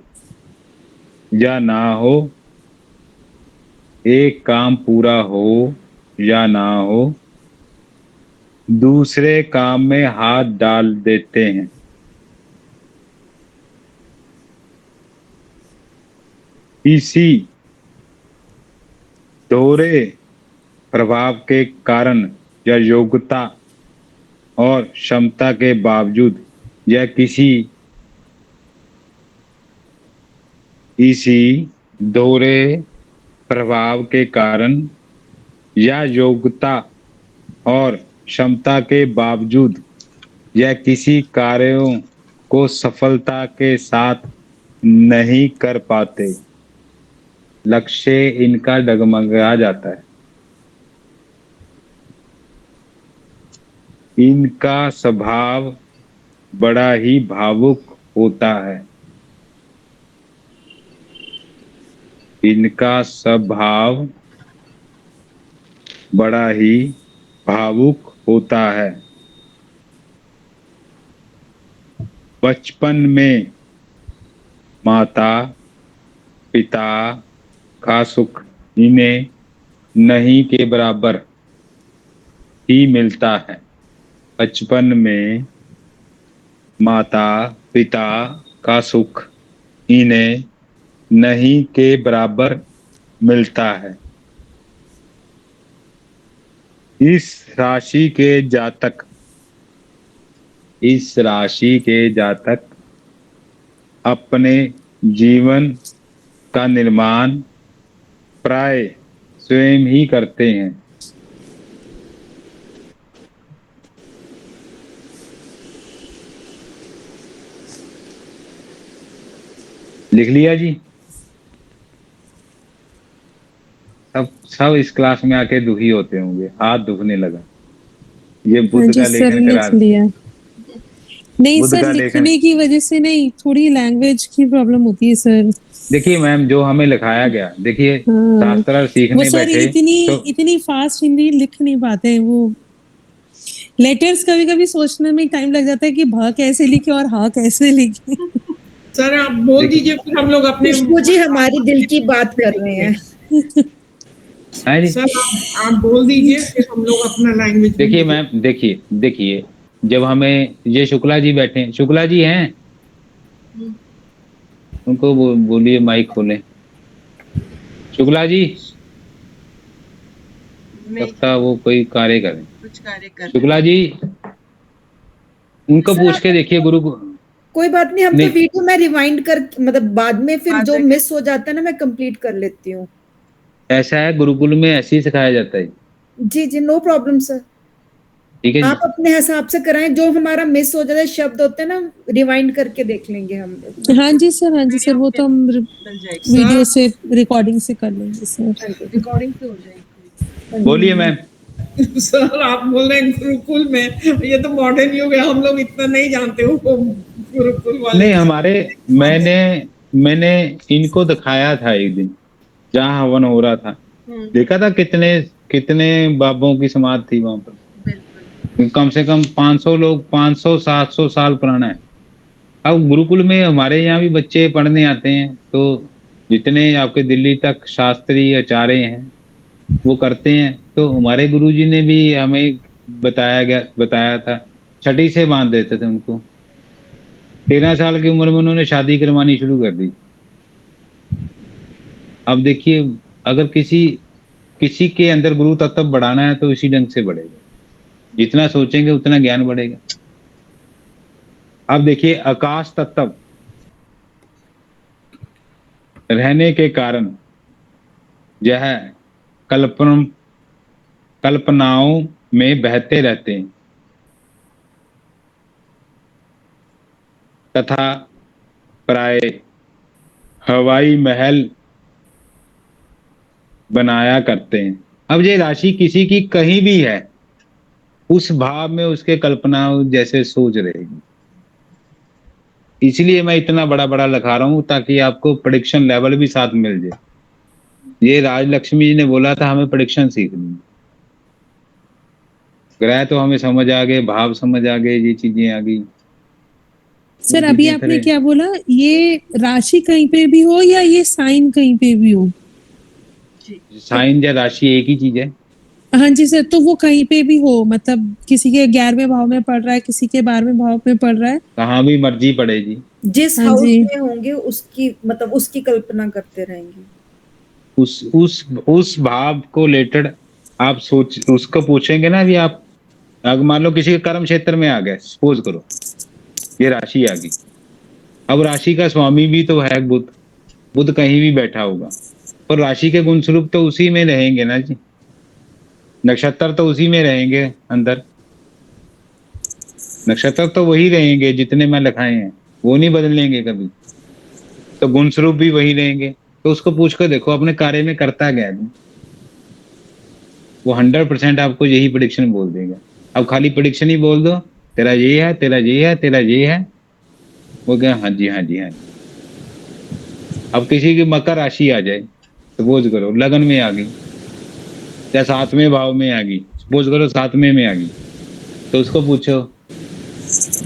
या ना हो, एक काम पूरा हो या ना हो, दूसरे काम में हाथ डाल देते हैं। इसी दोहरे प्रभाव के कारण या योग्यता और क्षमता के बावजूद या इसी दोहरे प्रभाव के कारण या योग्यता और क्षमता के बावजूद या किसी कार्यों को सफलता के साथ नहीं कर पाते, लक्ष्य इनका डगमगा जाता है। इनका स्वभाव बड़ा ही भावुक होता है। इनका स्वभाव बड़ा ही भावुक होता है। बचपन में माता पिता का सुख इन्हें नहीं के बराबर ही मिलता है। बचपन में माता पिता का सुख इन्हें नहीं के बराबर मिलता है। इस राशि के जातक अपने जीवन का निर्माण प्राय स्वयं ही करते हैं। लिख लिया जी? सब इस क्लास में आके दुखी होते होंगे, हाथ दुखने लगा। ये बुद्ध का लेखन करा लिया। नहीं बुद्ध सर, का लिखने की वजह से नहीं, थोड़ी लैंग्वेज की प्रॉब्लम होती है सर। देखिए मैम, जो हमें लिखाया गया, देखिए शास्त्र सीखने वो सर बैठे इतनी फास्ट हिंदी लिख नहीं पाते हैं। वो लेटर्स कभी कभी सोचने में टाइम लग जाता है कि भा कैसे लिखे और हा कैसे लिखे। सर आप बोल दीजिए, फिर हम लोग अपने खुशबू जी हमारी दिल की बात कर रहे हैं। सर आप बोल दीजिए, फिर हम लोग अपना लैंग्वेज। देखिए मैम, देखिए जब हमें ये शुक्ला जी बैठे, शुक्ला जी हैं, उनको बोलिए माइक खोलें। शुक्ला जी, लगता वो कोई कार्य करें, कुछ कार्य कर। शुक्ला जी उनको पूछ के देखिए गुरु को। कोई बात नहीं, हम तो वीडियो में रिवाइंड कर, मतलब बाद में फिर जो मिस हो जाता है ना, मैं कंप्लीट कर लेती हूँ। ऐसा है, गुरुकुल में ऐसे ही सिखाया जाता है। जी जी, नो प्रॉब्लम सर। ठीक है, आप अपने हिसाब से कराएं, जो हमारा मिस हो जाता है शब्द होते हैं ना, रिवाइंड करके देख लेंगे हम लोग। हाँ जी सर, वो तो हम वीडियो से रिकॉर्डिंग से कर लेंगे सर। रिकॉर्डिंग से हो जाएगी। बोलिए मैम। सर आप बोल रहे हैं गुरुकुल में, ये तो मॉडर्न युग है, हम लोग इतना नहीं जानते हो गुरुकुल वाले। नहीं, मैंने इनको दिखाया था एक दिन, जहाँ हवन हो रहा था, देखा था कितने बाबों की समाधि थी वहां पर। कम से कम 500 लोग, 500-700 साल पुराना है। अब गुरुकुल में हमारे यहाँ भी बच्चे पढ़ने आते हैं, तो जितने आपके दिल्ली तक शास्त्री आचार्य हैं वो करते हैं। तो हमारे गुरुजी ने भी हमें बताया था, छठी से बांध देते थे उनको। 13 साल की उम्र में उन्होंने शादी करवानी शुरू कर दी। अब देखिए, अगर किसी के अंदर गुरु तत्व बढ़ाना है तो इसी ढंग से बढ़ेगा। जितना सोचेंगे उतना ज्ञान बढ़ेगा। अब देखिए, आकाश तत्व रहने के कारण यह कल्पनाओं में बहते रहते हैं तथा प्राय हवाई महल बनाया करते हैं। अब ये राशि किसी की कहीं भी है, उस भाव में उसके कल्पना जैसे सोच रहेगी। इसलिए मैं इतना बड़ा बड़ा लिखा रहा हूँ ताकि आपको प्रेडिक्शन लेवल भी साथ मिल जाए। ये राजलक्ष्मी जी ने बोला था हमें प्रेडिक्शन सीखनी है। ग्रह तो हमें समझ आ गए, भाव समझ आ गए, ये चीजें आ गई। सर अभी आपने क्या बोला, ये राशि कहीं पे भी हो या ये साइन कहीं पे भी हो? साइन या राशि एक ही चीज है। हाँ जी सर, तो वो कहीं पे भी हो, मतलब किसी के 11वें भाव में पड़ रहा है, किसी के 12वें भाव में पड़ रहा है, कहाँ भी मर्जी पड़ेगी। जिस हाँ हाउस जी। में होंगे उसकी मतलब उसकी कल्पना करते रहेंगे। उस भाव को रिलेटेड आप सोच उसको पूछेंगे ना। अभी आप अगर मान लो किसी के कर्म क्षेत्र में आ गए, सपोज करो ये राशि आ गई, अब राशि का स्वामी भी तो है बुध। बुध कहीं भी बैठा होगा और राशि के गुण स्वरूप तो उसी में रहेंगे ना जी। नक्षत्र तो उसी में रहेंगे अंदर, नक्षत्र तो वही रहेंगे जितने मैं लिखाए हैं, वो नहीं बदलेंगे कभी। तो गुण स्वरूप भी वही रहेंगे। तो उसको पूछ कर देखो अपने कार्य में करता क्या है, वो 100% आपको यही प्रेडिक्शन बोल देगा। अब खाली प्रेडिक्शन ही बोल दो, तेरा ये है, तेरा ये है, तेरा ये है, वो क्या, हाँ जी, हाँ जी, हाँ जी। अब किसी की मकर राशि आ जाए, सपोज करो लगन में आ गई या 7वें भाव में आ गई, सपोज करो 7वें में आ गई, तो उसको पूछो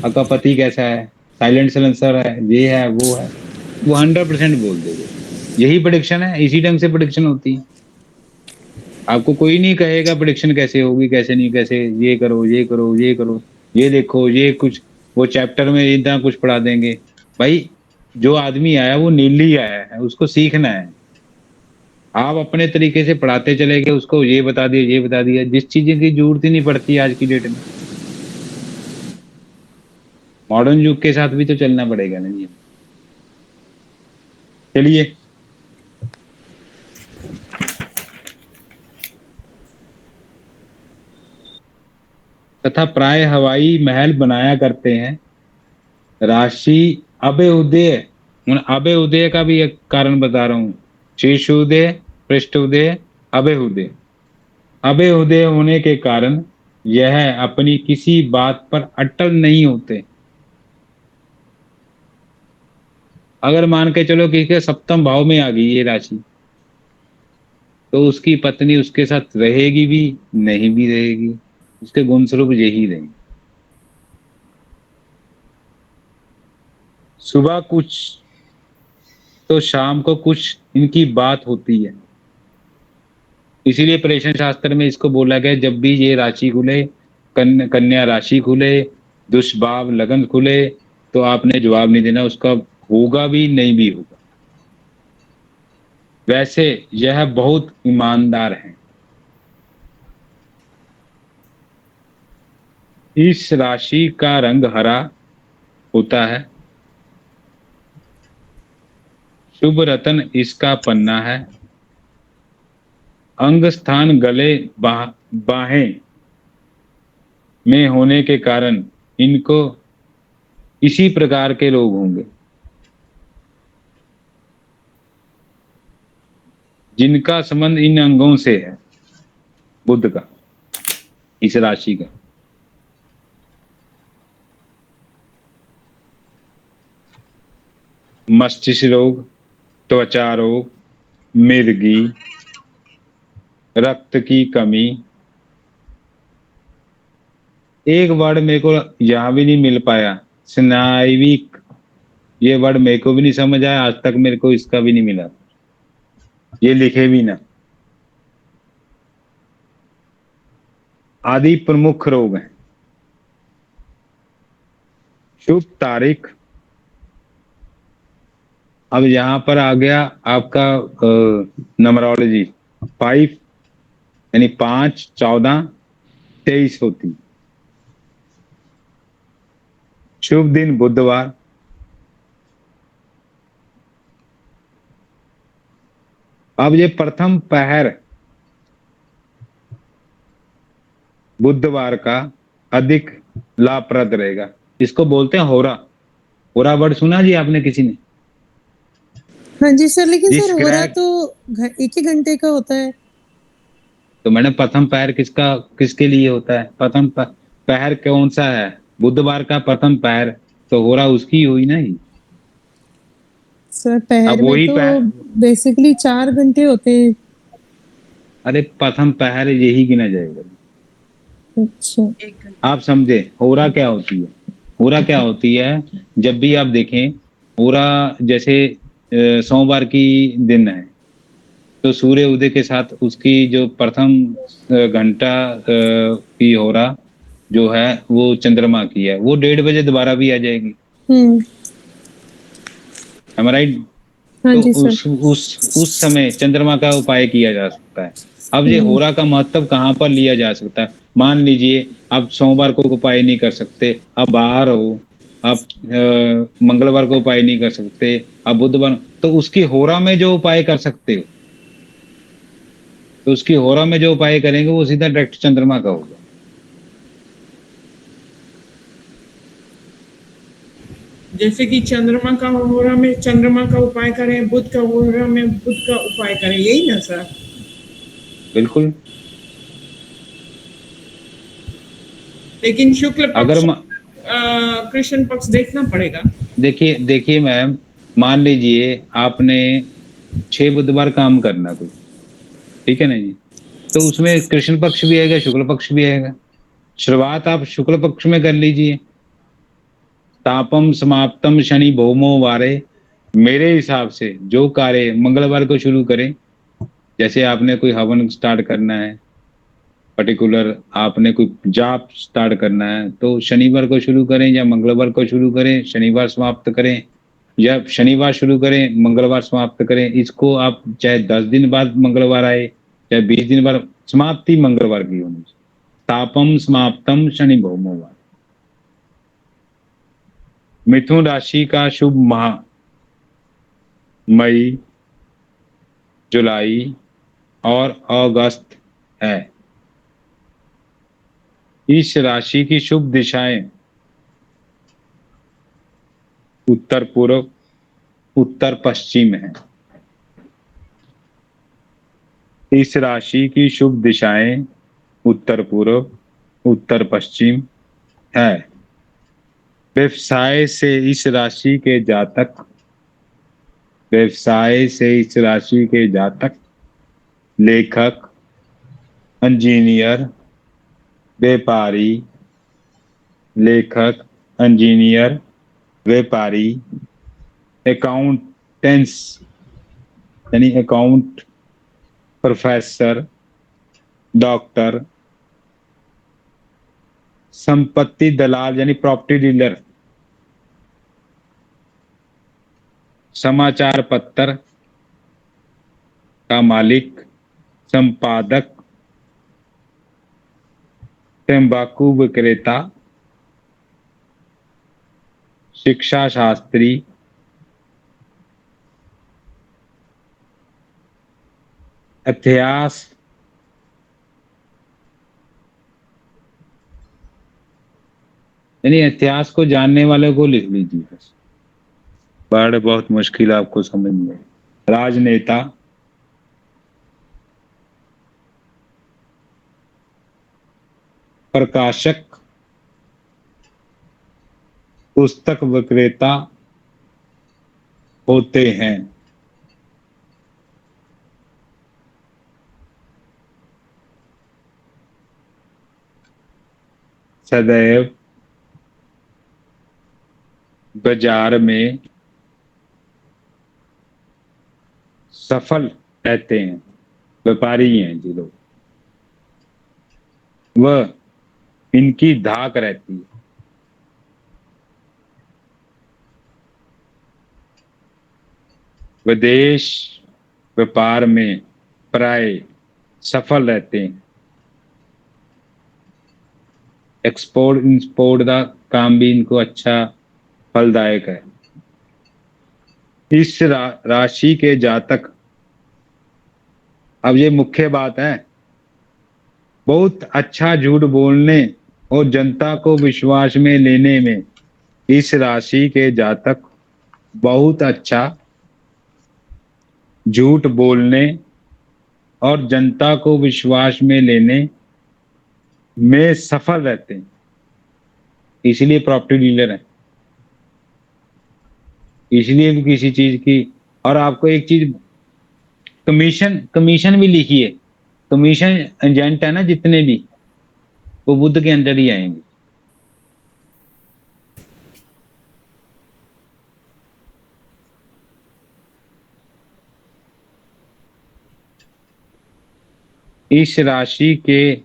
आपका पति कैसा है, साइलेंट सलेंसर है, ये है, वो है, वो 100% बोल देगा। यही प्रेडिक्शन है, इसी ढंग से प्रेडिक्शन होती है। आपको कोई नहीं कहेगा प्रेडिक्शन कैसे होगी, कैसे नहीं, कैसे ये करो, ये करो, ये करो, ये देखो, ये कुछ वो चैप्टर में इतना कुछ पढ़ा देंगे। भाई जो आदमी आया वो नीली आया है, उसको सीखना है। आप अपने तरीके से पढ़ाते चले गए, उसको ये बता दिया, ये बता दिया, जिस चीजें की जरूरत ही नहीं पड़ती आज की डेट में। मॉडर्न युग के साथ भी तो चलना पड़ेगा ना जी। चलिए, तथा प्राय हवाई महल बनाया करते हैं। राशि अबे उदय, अबे उदय का भी एक कारण बता रहा हूँ। शीर्ष उदय, पृष्ठ उदय, अबे उदय। अबे उदय होने के कारण यह अपनी किसी बात पर अटल नहीं होते। अगर मान के चलो किसी के 7वें भाव में आ गई ये राशि, तो उसकी पत्नी उसके साथ रहेगी भी, नहीं भी रहेगी, उसके गुण स्वरूप यही रहेंगे। सुबह कुछ तो शाम को कुछ इनकी बात होती है। इसीलिए प्रेषण शास्त्र में इसको बोला गया, जब भी ये राशि खुले, कन्या राशि खुले, दुष्भाव लगन खुले, तो आपने जवाब नहीं देना, उसका होगा भी, नहीं भी होगा। वैसे यह बहुत ईमानदार है। इस राशि का रंग हरा होता है। शुभ रत्न इसका पन्ना है। अंग स्थान गले बाहें में होने के कारण इनको इसी प्रकार के लोग होंगे जिनका संबंध इन अंगों से है, बुध का, इस राशि का। मस्तिष्क रोग, त्वचा रोग, मिर्गी, रक्त की कमी। एक वर्ड मेरे को यहां भी नहीं मिल पाया, स्नायविक, ये वर्ड मेरे को भी नहीं समझ आया आज तक, मेरे को इसका भी नहीं मिला, ये लिखे भी ना। आदि प्रमुख रोग हैं। शुभ तारीख, अब यहां पर आ गया आपका नंबरोलॉजी 5, यानी 5, 14, 23 होती। शुभ दिन बुधवार। अब ये प्रथम पहर बुधवार का अधिक लाभप्रद रहेगा। इसको बोलते हैं होरा। होरा वर्ड सुना जी आपने किसी ने? हाँ जी सर, लेकिन जिस सर हो रहा तो 1 ही घंटे का होता है। तो मैंने प्रथम पहर किसके लिए होता है? प्रथम पहर कौन सा है? बुधवार का प्रथम पहर, तो होरा उसकी हुई ना ही। सर पहर अब में वही तो पहर, बेसिकली 4 घंटे होते हैं। अरे प्रथम पहर यही गिना जाएगा। अच्छा। 1 घंटा। आप समझे होरा क्या होती है? होरा क्या होती है? जब भी आप देखें होरा, जैसे सोमवार की दिन है तो सूर्य उदय के साथ उसकी जो प्रथम घंटा की होरा जो है वो चंद्रमा की है, वो 1:30 बजे दोबारा भी आ जाएगी। हम्म। am I right? हाँ तो जी सर। उस समय चंद्रमा का उपाय किया जा सकता है। अब ये हम्म। होरा का महत्व कहाँ पर लिया जा सकता है? मान लीजिए आप सोमवार को उपाय नहीं कर सकते, आप बाहर हो, आप मंगलवार को उपाय नहीं कर सकते, आप बुधवार, तो उसकी होरा में जो उपाय कर सकते हो, तो उसकी होरा में जो उपाय करेंगे वो सीधा डायरेक्ट चंद्रमा का होगा। जैसे कि चंद्रमा का होरा में चंद्रमा का उपाय करें, बुध का होरा में बुध का उपाय करें, यही ना सर? बिल्कुल। लेकिन शुक्ल अगर पक्ष कृष्ण पक्ष देखना पड़ेगा। देखिए देखिए मैम, मान लीजिए आपने 6 बुधवार काम करना कोई, ठीक है ना जी, तो उसमें कृष्ण पक्ष भी आएगा, शुक्ल पक्ष भी आएगा। शुरुआत आप शुक्ल पक्ष में कर लीजिए। तापम समाप्तम शनि भौमो वारे, मेरे हिसाब से जो कार्य मंगलवार को शुरू करें, जैसे आपने कोई हवन स्टार्ट करना है, पर्टिकुलर आपने कोई जाप स्टार्ट करना है, तो शनिवार को शुरू करें या मंगलवार को शुरू करें, शनिवार समाप्त करें, या शनिवार शुरू करें मंगलवार समाप्त करें। इसको आप चाहे 10 दिन बाद मंगलवार आए, चाहे 20 दिन बाद, समाप्ति मंगलवार की होनी चाहिए। तापम समाप्तम शनि भौमोवार। मिथुन राशि का शुभ माह मई, जुलाई और अगस्त है। इस राशि की शुभ दिशाएं उत्तर पूर्व, उत्तर पश्चिम है। इस राशि की शुभ दिशाएं उत्तर पूर्व, उत्तर पश्चिम है। व्यवसाय से इस राशि के जातक, व्यवसाय से इस राशि के जातक लेखक, इंजीनियर, व्यापारी, लेखक, इंजीनियर, व्यापारी, अकाउंटेंट्स यानी अकाउंट, प्रोफेसर, डॉक्टर, संपत्ति दलाल यानी प्रॉपर्टी डीलर, समाचार पत्र का मालिक, संपादक, तंबाकू विक्रेता, शिक्षा शास्त्री, इतिहास, यानी इतिहास को जानने वाले को लिख लीजिए बस, बड़ा बहुत मुश्किल आपको समझ में। राजनेता, प्रकाशक, पुस्तक विक्रेता होते हैं। सदैव बाजार में सफल रहते हैं, व्यापारी हैं जी लोग, वह इनकी धाक रहती है। विदेश व्यापार में प्राय सफल रहते हैं। एक्सपोर्ट इंपोर्ट का काम भी इनको अच्छा फलदायक है। इस राशि के जातक, अब ये मुख्य बात है, बहुत अच्छा झूठ बोलने और जनता को विश्वास में लेने में इस राशि के जातक बहुत अच्छा झूठ बोलने और जनता को विश्वास में लेने में सफल रहते हैं, इसलिए प्रॉपर्टी डीलर है। इसलिए भी किसी चीज की। और आपको एक चीज, कमीशन भी लिखिए। कमीशन एजेंट है ना जितने भी, वो बुध के अंदर ही आएंगे। इस राशि के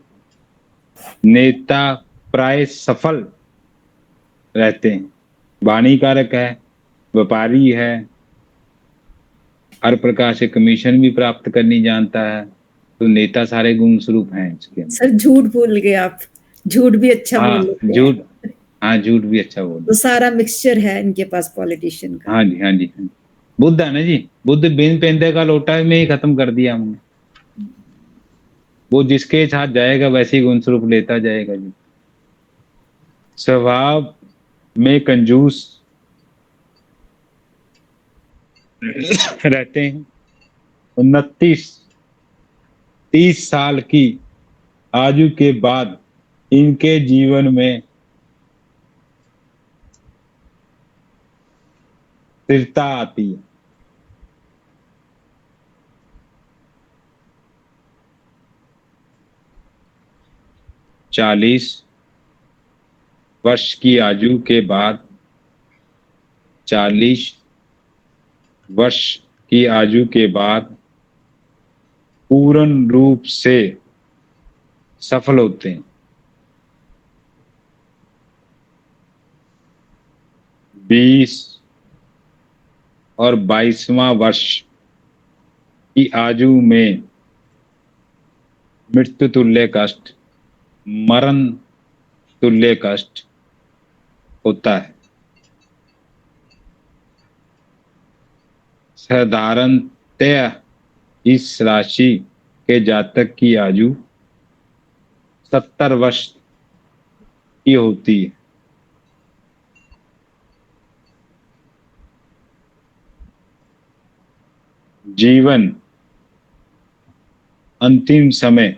नेता प्राय सफल रहते हैं, वाणी कारक है, व्यापारी है, हर प्रकार से कमीशन भी प्राप्त करनी जानता है। तो नेता सारे गुण स्वरूप हैं इसके अंदर। सर झूठ बोल गए आप, झूठ भी अच्छा बोल हाँ लेते हैं। झूठ, हाँ झूठ भी अच्छा बोल। तो सारा मिक्सचर है इनके पास पॉलिटिशियन का। हाँ जी, हाँ जी, हाँ। बुद्ध है ना जी, बुद्ध बिन पेंदे का लोटा में ही खत्म कर दिया हमने। वो जिसके साथ जाएगा वैसे ही गुण स्वरूप लेता जाएगा जी। स्वभाव में कंजूस रहते हैं। 29-30 साल की आयु के बाद इनके जीवन में स्थिरता आती है। चालीस वर्ष की आयु के बाद 40 वर्ष की आयु के बाद पूर्ण रूप से सफल होते हैं। 20 और 22वां वर्ष की आयु में मृत्यु तुल्य कष्ट, मरण तुल्य कष्ट होता है। साधारणतः इस राशि के जातक की आयु 70 वर्ष की होती है। जीवन अंतिम समय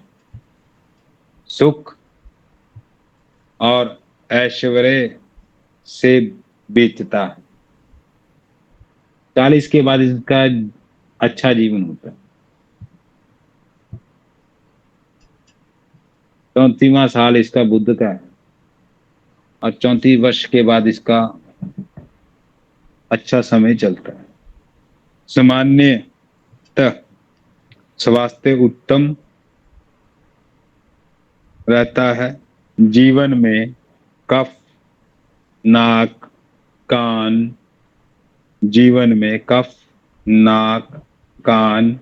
सुख और ऐश्वर्य से बीतता है। 40 के बाद इसका अच्छा जीवन होता है। 34वां साल इसका बुध का है और 34 वर्ष के बाद इसका अच्छा समय चलता है। सामान्यतः स्वास्थ्य उत्तम रहता है। जीवन में कफ, नाक, कान, जीवन में कफ, नाक, कान,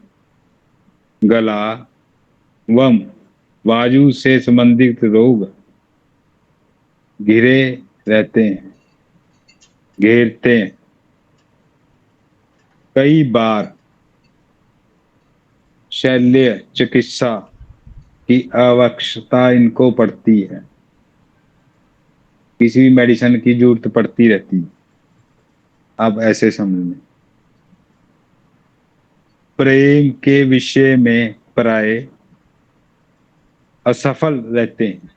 गला एवं वायु से संबंधित रोग घेरते हैं। कई बार शल्य चिकित्सा की आवश्यकता इनको पड़ती है। किसी भी मेडिसिन की जरूरत पड़ती रहती है। आप ऐसे समझ लें। प्रेम के विषय में प्राय असफल रहते हैं।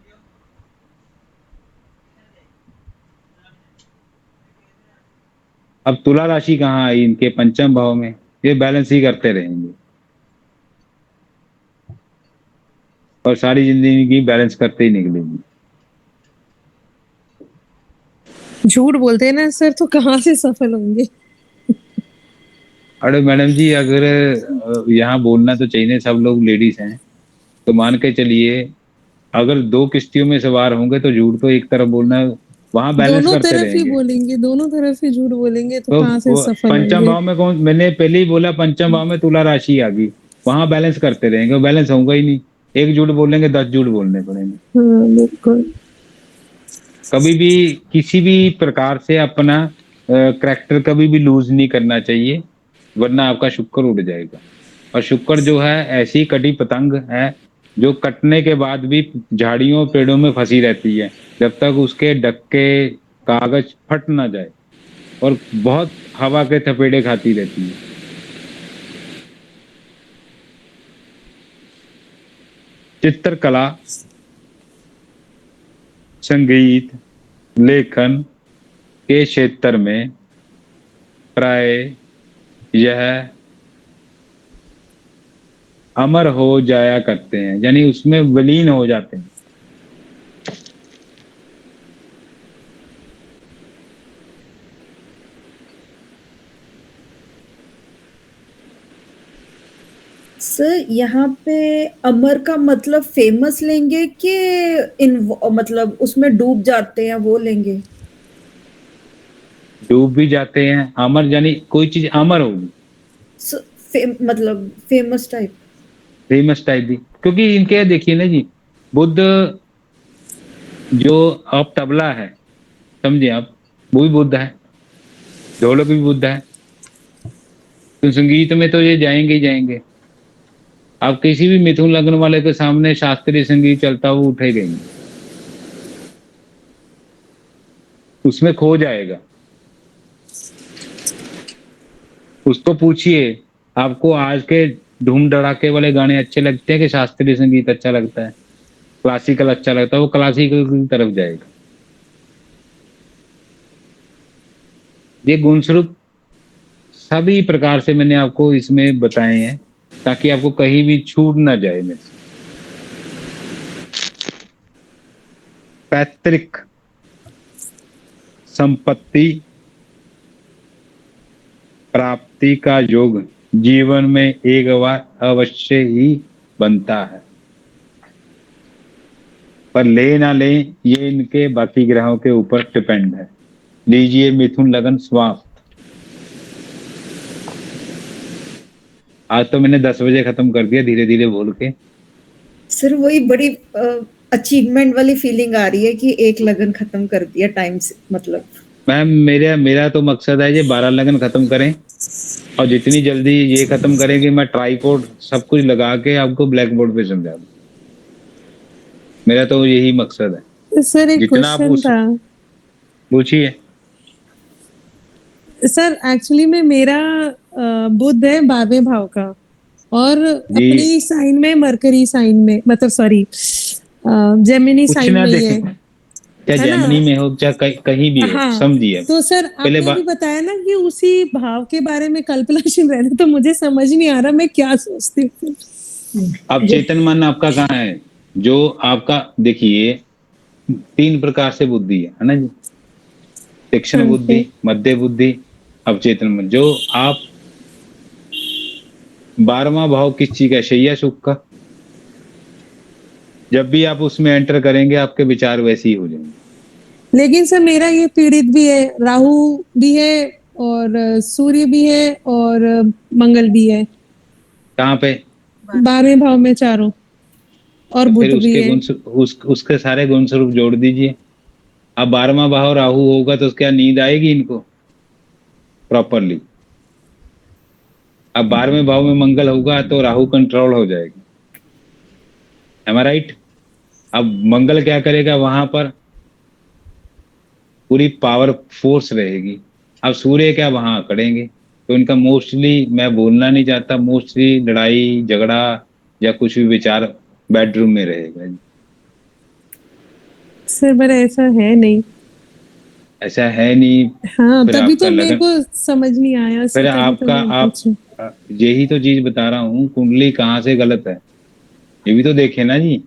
अब तुला राशि कहाँ आई इनके पंचम भाव में, ये बैलेंस ही करते रहेंगे और सारी जिंदगी की बैलेंस करते ही निकलेंगी। झूठ बोलते हैं ना सर, तो कहाँ से सफल होंगे? अरे मैडम जी, अगर यहाँ बोलना तो चाहिए, सब लोग लेडीज हैं, तो मान के चलिए अगर 2 किश्तियों में सवार होंगे तो झूठ तो एक तरफ बोलना, वहां बैलेंस दोनों करते तरफ ही रहेंगे। बोलेंगे, दोनों तरफ ही झूठ बोलेंगे तो तो कहाँ से वो सफल पंचम होंगे? भाव में कौन, मैंने पहले ही बोला पंचम भाव में तुला राशि आ गई, वहां बैलेंस करते रहेंगे, बैलेंस होगा ही नहीं। एक झूठ बोलेंगे 10 झूठ बोलने पड़ेंगे। हाँ बिल्कुल। कभी भी किसी भी प्रकार से अपना करेक्टर कभी भी लूज नहीं करना चाहिए, वरना आपका शुक्र उड़ जाएगा। और शुक्र जो है ऐसी कटी पतंग है जो कटने के बाद भी झाड़ियों पेड़ों में फंसी रहती है जब तक उसके डक्के कागज फट ना जाए, और बहुत हवा के थपेड़े खाती रहती है। चित्रकला, संगीत, लेखन के क्षेत्र में प्राय यह अमर हो जाया करते हैं, यानी उसमें विलीन हो जाते हैं। सर यहाँ पे अमर का मतलब फेमस लेंगे कि इन मतलब उसमें डूब जाते हैं वो लेंगे? डूब भी जाते हैं, अमर यानी कोई चीज अमर होगी, मतलब फेमस टाइप। फेमस टाइप भी, क्योंकि इनके देखिए ना जी, बुद्ध जो अब तबला है, समझे आप, वो भी बुद्ध है, ढोलक भी बुद्ध है, तो संगीत में तो ये जाएंगे ही जाएंगे। आप किसी भी मिथुन लग्न वाले के सामने शास्त्रीय संगीत चलता हुआ उठेगा ही, उसमें खो जाएगा। उसको पूछिए आपको आज के धूम धड़ाके वाले गाने अच्छे लगते हैं कि शास्त्रीय संगीत अच्छा लगता है, क्लासिकल अच्छा लगता है, वो क्लासिकल की तरफ जाएगा। ये गुण स्वरूप सभी प्रकार से मैंने आपको इसमें बताए हैं ताकि आपको कहीं भी छूट ना जाए मेरे से। पैतृक संपत्ति प्राप्ति का योग जीवन में एक बार अवश्य ही बनता है, पर ले ना ले ये इनके बाकी ग्रहों के ऊपर डिपेंड है। लीजिए मिथुन लगन स्वास्थ्य, आज तो मैंने 10 बजे खत्म कर दिया धीरे धीरे बोल के। सर वही बड़ी अचीवमेंट वाली फीलिंग आ रही है कि एक लगन खत्म कर दिया टाइम से, मतलब मैम मेरा तो मकसद है ये 12 लगन खत्म करें, और जितनी जल्दी ये खत्म करेंगे मैं ट्राइपॉड सब कुछ लगा के आपको ब्लैक बोर्ड पे समझा दूं। मेरा तो यही मकसद है। सर एक जितना आप क्वेश्चन था पूछिए। सर, एक्चुअली में मेरा बुध है 12वें भाव का, और अपनी साइन में मरकरी साइन में, मतलब सॉरी जेमिनी साइन में ही है। क्या जेमिनी में हो चाहे कहीं भी हो, हाँ, समझिए। तो सर आपने भी बताया ना कि उसी भाव के बारे में कल्पनाशील रहना, तो मुझे समझ नहीं आ रहा मैं क्या सोचती हूँ। अब चेतन मन आपका कहाँ है? जो आपका देखिए 3 प्रकार से बुद्धि है ना जी, तीक्ष्ण बुद्धि, मध्य बुद्धि, अवचेतन मन। जो आप 12वां भाव किस चीज का? शैया सुख का। जब भी आप उसमें एंटर करेंगे आपके विचार वैसे ही हो जाएंगे। लेकिन सर मेरा ये पीड़ित भी है, राहु भी है और सूर्य भी है और मंगल भी है। कहाँ पे? 12वें भाव में चारों, और बुध भी है। उसके सारे गुण स्वरूप जोड़ दीजिए। अब 12वां भाव राहु होगा तो क्या नींद आएगी इनको प्रॉपरली? अब 12वें भाव में मंगल होगा तो राहु कंट्रोल हो जाएगा। एम आई राइट? अब मंगल क्या करेगा? वहां पर पूरी पावर फोर्स रहेगी। अब सूर्य क्या वहां अकड़ेंगे, तो इनका मोस्टली, मैं बोलना नहीं चाहता, मोस्टली लड़ाई झगड़ा या कुछ भी विचार बेडरूम में रहेगा। सर पर ऐसा है नहीं, ऐसा है नहीं। हाँ, तभी तो मेरे को समझ नहीं आया। फिर आपका आप यही तो चीज बता रहा हूँ, कुंडली कहाँ से गलत है ये भी तो देखे ना जी।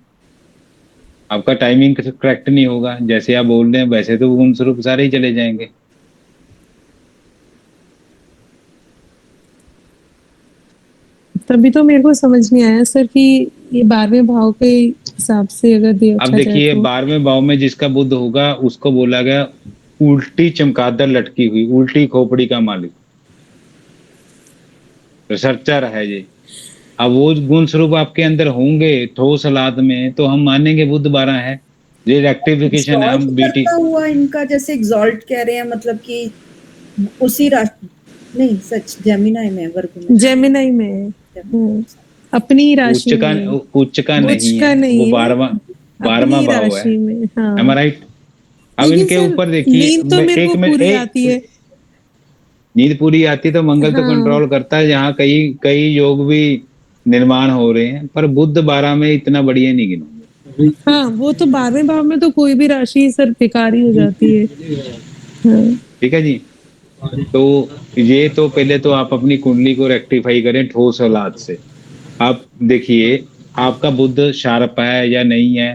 आपका टाइमिंग करेक्ट नहीं होगा, जैसे आप बोल रहे हैं वैसे तो गुण स्वरूप सारे ही चले जाएंगे। तभी तो मेरे को समझ नहीं आया सर कि ये 12वें भाव के हिसाब से अगर देखा अब देखिए 12वें भाव में जिसका बुध होगा उसको बोला गया उल्टी चमगादड़ लटकी हुई, उल्टी खोपड़ी का मालिक, रिसर्चर है ये। अब वो गुण स्वरूप आपके अंदर होंगे ठोस हालात में तो हम मानेंगे बुध 12 है। ये रेक्टिफिकेशन है। हम बीटी हुआ इनका, जैसे एग्जॉल्ट कह रहे हैं, मतलब कि उसी राशि नहीं, सच जेमिनी में, वर्ग में, जेमिनी में अपनी राशि में, उच्च का नहीं है, वो 12वां भाव है। एम आई राइट? अब इनके ऊपर देखिए, नींद तो मेरे को पूरी आती है। नींद पूरी आती तो मंगल तो कंट्रोल करता है। यहाँ कई योग भी निर्माण हो रहे हैं, पर बुध 12 में इतना बढ़िया नहीं गिना। हाँ, वो तो 12वें भाव में तो कोई भी राशि सर बेकार ही हो जाती है। ठीक है जी। तो ये तो पहले तो आप अपनी कुंडली को रेक्टिफाई करें ठोस औलाद से। आप देखिए आपका बुध शार्प है या नहीं है,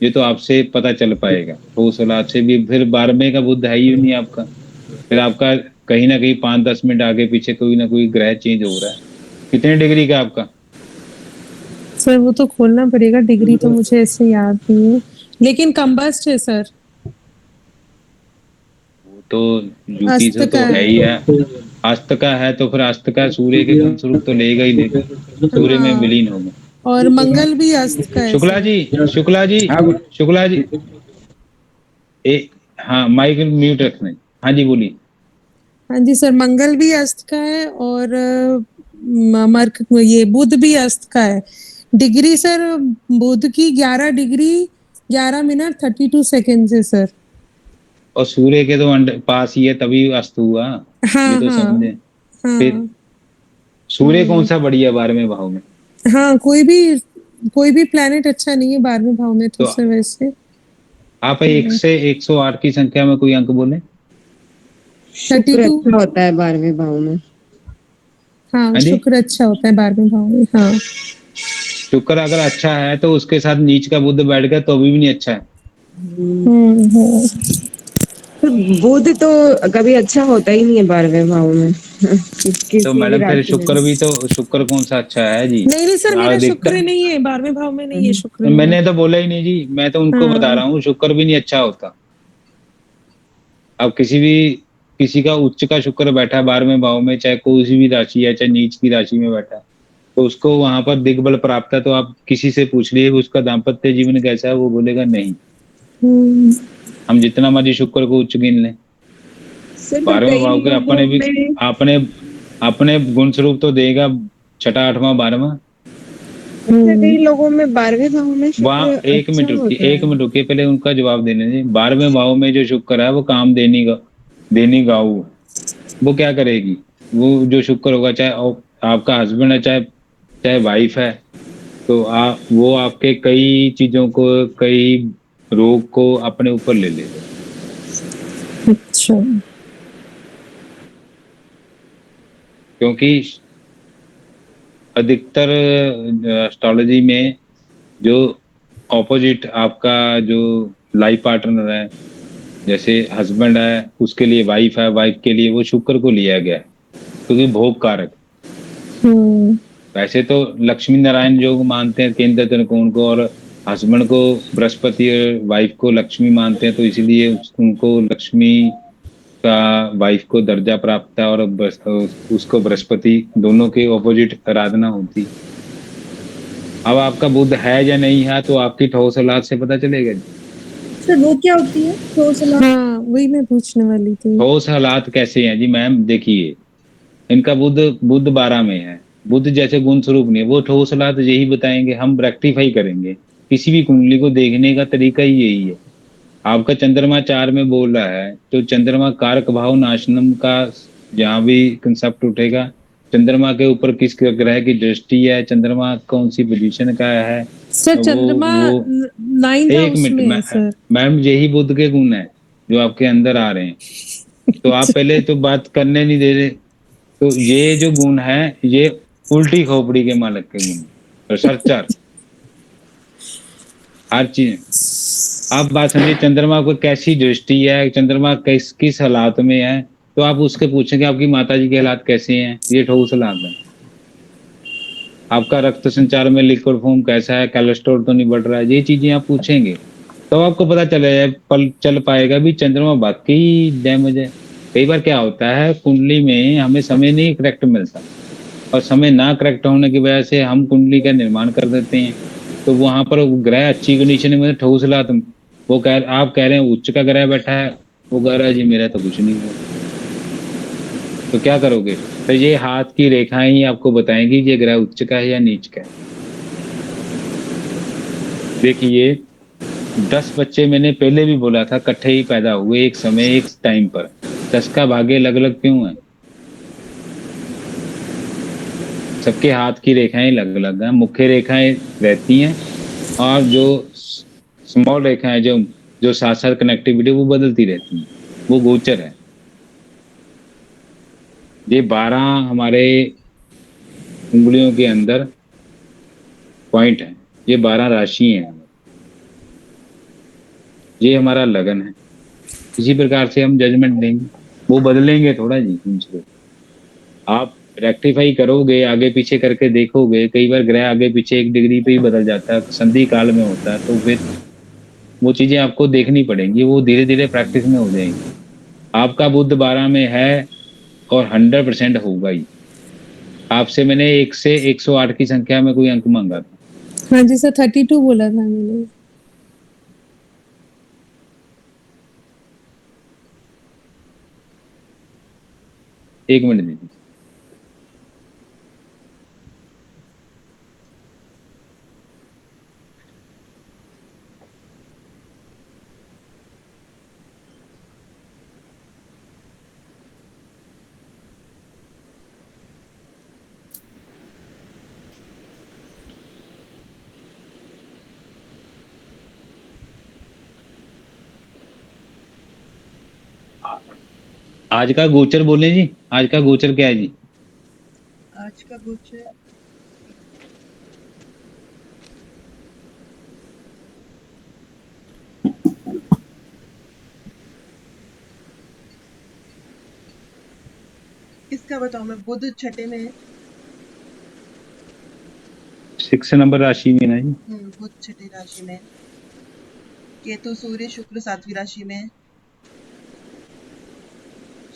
ये तो आपसे पता चल पाएगा ठोस औलाद से भी। फिर 12वें का बुध है ही नहीं आपका, फिर आपका कहीं ना कहीं 5-10 मिनट आगे पीछे कोई ना कोई ग्रह चेंज हो रहा है। कितने डिग्री का आपका? सर वो तो खोलना पड़ेगा, डिग्री तो मुझे ऐसे याद नहीं है, लेकिन कंबस्ट है सर। वो तो यूपी से अस्त तो का है ही है। अस्त का है तो फिर अस्त का सूर्य के गुण स्वरूप तो लेगा ही लेगा, सूर्य में हाँ, विलीन होगा। और मंगल भी अस्त का है शुक्ला सर। जी, शुक्ला जी, शुक्ला जी, ए हाँ माइक म्यूट रखना है। हाँ जी बोलिए। हाँ जी सर, मंगल भी अस्त का है और मर्क ये बुध भी अस्त का है। डिग्री सर बुध की 11 डिग्री 11 मिनट 32 सेकेंड है सर। और सूर्य के तो पास ही है तभी अस्त हुआ, हाँ ये तो हाँ समझे। फिर हाँ। सूर्य कौन सा बढ़िया 12वें भाव में? हाँ कोई भी प्लेनेट अच्छा नहीं है 12वें भाव में तो तो सर वैसे। आप 1 से 108 की संख्या में कोई अंक बोले। शुक्र 32। अच्छा होता है 12वें भाव में। हाँ हाँ जी, शुक्र अच्छा होता है 12वें भाव में। हाँ शुक्र अगर अच्छा है तो उसके साथ नीच का बुध बैठ गया तो अभी भी नहीं अच्छा है। हम्म। तो बुध तो कभी अच्छा होता ही नहीं है 12वें भाव में तो किसी भी मैडम फिर राशि में। शुक्र भी तो, शुक्र कौन सा अच्छा है जी? नहीं नहीं सर, मेरा देखता, शुक्र नहीं है 12वें भाव में, नहीं है शुक्र मेरा। मैंने तो बोला ही नहीं जी, मैं तो उनको बता हाँ रहा हूँ शुक्र भी नहीं अच्छा होता। अब किसी का उच्च का शुक्र बैठा है 12वें भाव में, चाहे कोई सी भी राशि है, चाहे नीच की राशि में बैठा है, तो उसको वहां पर दिग्बल प्राप्त है। तो आप किसी से पूछ लिए उसका दाम्पत्य जीवन कैसा है, वो बोलेगा नहीं। हम्म। हम जितना मर्जी शुक्र को उच्च गिन लें, सर पर 12वें कई भाव के लोगों अपने भी में अपने अपने गुण स्वरूप तो देगा, छठा 8वां 12वां। अच्छा कई लोगों में 12वें भाव में वहाँ शुक्र एक अच्छा मिनट रुकिए, होता एक है। मिनट रुकिए, पहले उनका जवाब देने दीजिए। 12वें भाव में जो शुक्र है वो काम देनी गाऊ, वो क्या करेगी? वो जो शुक्र होगा, चाहे आपका हस्बैंड है, चाहे चाहे वाइफ है, तो वो आपके कई चीजों को, कई रोग को अपने ऊपर ले लेगा। अच्छा। क्योंकि अधिकतर एस्ट्रोलॉजी में जो ऑपोजिट आपका जो लाइफ पार्टनर है, जैसे हस्बैंड है उसके लिए वाइफ है, वाइफ के लिए वो शुक्र को लिया गया है क्योंकि भोग कारक। वैसे तो लक्ष्मी नारायण योग मानते हैं केंद्र त्रिकोण को, और हस्बैंड को बृहस्पति और वाइफ को लक्ष्मी मानते हैं, तो इसीलिए उनको लक्ष्मी का वाइफ को दर्जा प्राप्त है, और उसको बृहस्पति, दोनों के ऑपोजिट आराधना होती। अब आपका बुध है या नहीं है तो आपकी ठोस औलाद से पता चलेगा जी। सर वो क्या होती है ठोस औलाद? हाँ वही मैं पूछने वाली थी। ठोस हालात कैसे हैं जी मैम? देखिए इनका बुध बुध 12 में है, बुध जैसे गुण स्वरूप नहीं है, वो ठोस हालात यही बताएंगे, हम रेक्टिफाई करेंगे। किसी भी कुंडली को देखने का तरीका ही यही है। आपका चंद्रमा 4 में बोल रहा है तो चंद्रमा कारक भाव नाशनम का जहाँ भी कंसेप्ट उठेगा, चंद्रमा के ऊपर किस ग्रह की दृष्टि है, चंद्रमा कौन सी पोजीशन का है, सर चंद्रमा वो 9th एक हाउस मिनट में है सर। मैम यही बुध के गुण है जो आपके अंदर आ रहे हैं। तो आप पहले तो बात करने नहीं दे रहे। तो ये जो गुण है ये उल्टी खोपड़ी के मालक के गुण, रिसर्चर, हर चीज। आप बात समझिए, चंद्रमा को कैसी दृष्टि है, चंद्रमा किस किस हालात में है, तो आप उसके पूछेंगे आपकी माता जी के हालात कैसे हैं, ये ठोस हालात है। आपका रक्त संचार में लिक्विड फॉर्म कैसा है, कोलेस्ट्रॉल तो नहीं बढ़ रहा है, ये चीजें आप पूछेंगे तो आपको पता चल पाएगा भी चंद्रमा वाकई डैमेज है। कई बार क्या होता है कुंडली में हमें समय नहीं करेक्ट मिलता, और समय ना करेक्ट होने की वजह से हम कुंडली का निर्माण कर देते हैं, तो वहां पर ग्रह अच्छी कंडीशन में ठोस हालात, आप कह रहे हैं उच्च का ग्रह बैठा है, वो कह रहा है जी मेरा तो कुछ नहीं हुआ, तो क्या करोगे? तो ये हाथ की रेखाएं ही आपको बताएंगी ये ग्रह उच्च का है या नीच का है। देखिए 10 बच्चे मैंने पहले भी बोला था इकट्ठे ही पैदा हुए एक समय एक टाइम पर, 10 का भाग्य अलग अलग क्यों है? सबके हाथ की रेखाएं अलग अलग हैं, मुख्य रेखाएं रहती हैं, और जो स्मॉल रेखाएं जो साथ साथ कनेक्टिविटी वो बदलती रहती हैं, वो गोचर है। ये 12 हमारे उंगलियों के अंदर पॉइंट है, ये 12 राशि हैं, ये हमारा लगन है। इसी प्रकार से हम जजमेंट देंगे, वो बदलेंगे थोड़ा जी उनसे। आप रेक्टिफाई करोगे, आगे पीछे करके देखोगे, कई बार ग्रह आगे पीछे 1 डिग्री पे ही बदल जाता है, संधि काल में होता है, तो फिर वो चीजें आपको देखनी पड़ेंगी, वो धीरे धीरे प्रैक्टिस में हो जाएंगी। आपका बुध 12 में है और 100% होगा ही। आपसे मैंने 1 से 108 की संख्या में कोई अंक मांगा था। हाँ जी सर, 32 बोला था मैंने। एक मिनट दीजिए। आज का गोचर बोले जी, आज का गोचर क्या है जी? आज का गोचर किसका बताऊं मैं? बुध छठे में है। 6 नंबर राशि में ना जी। बुध छठी राशि में है। केतु सूर्य शुक्र 7वीं राशि में है।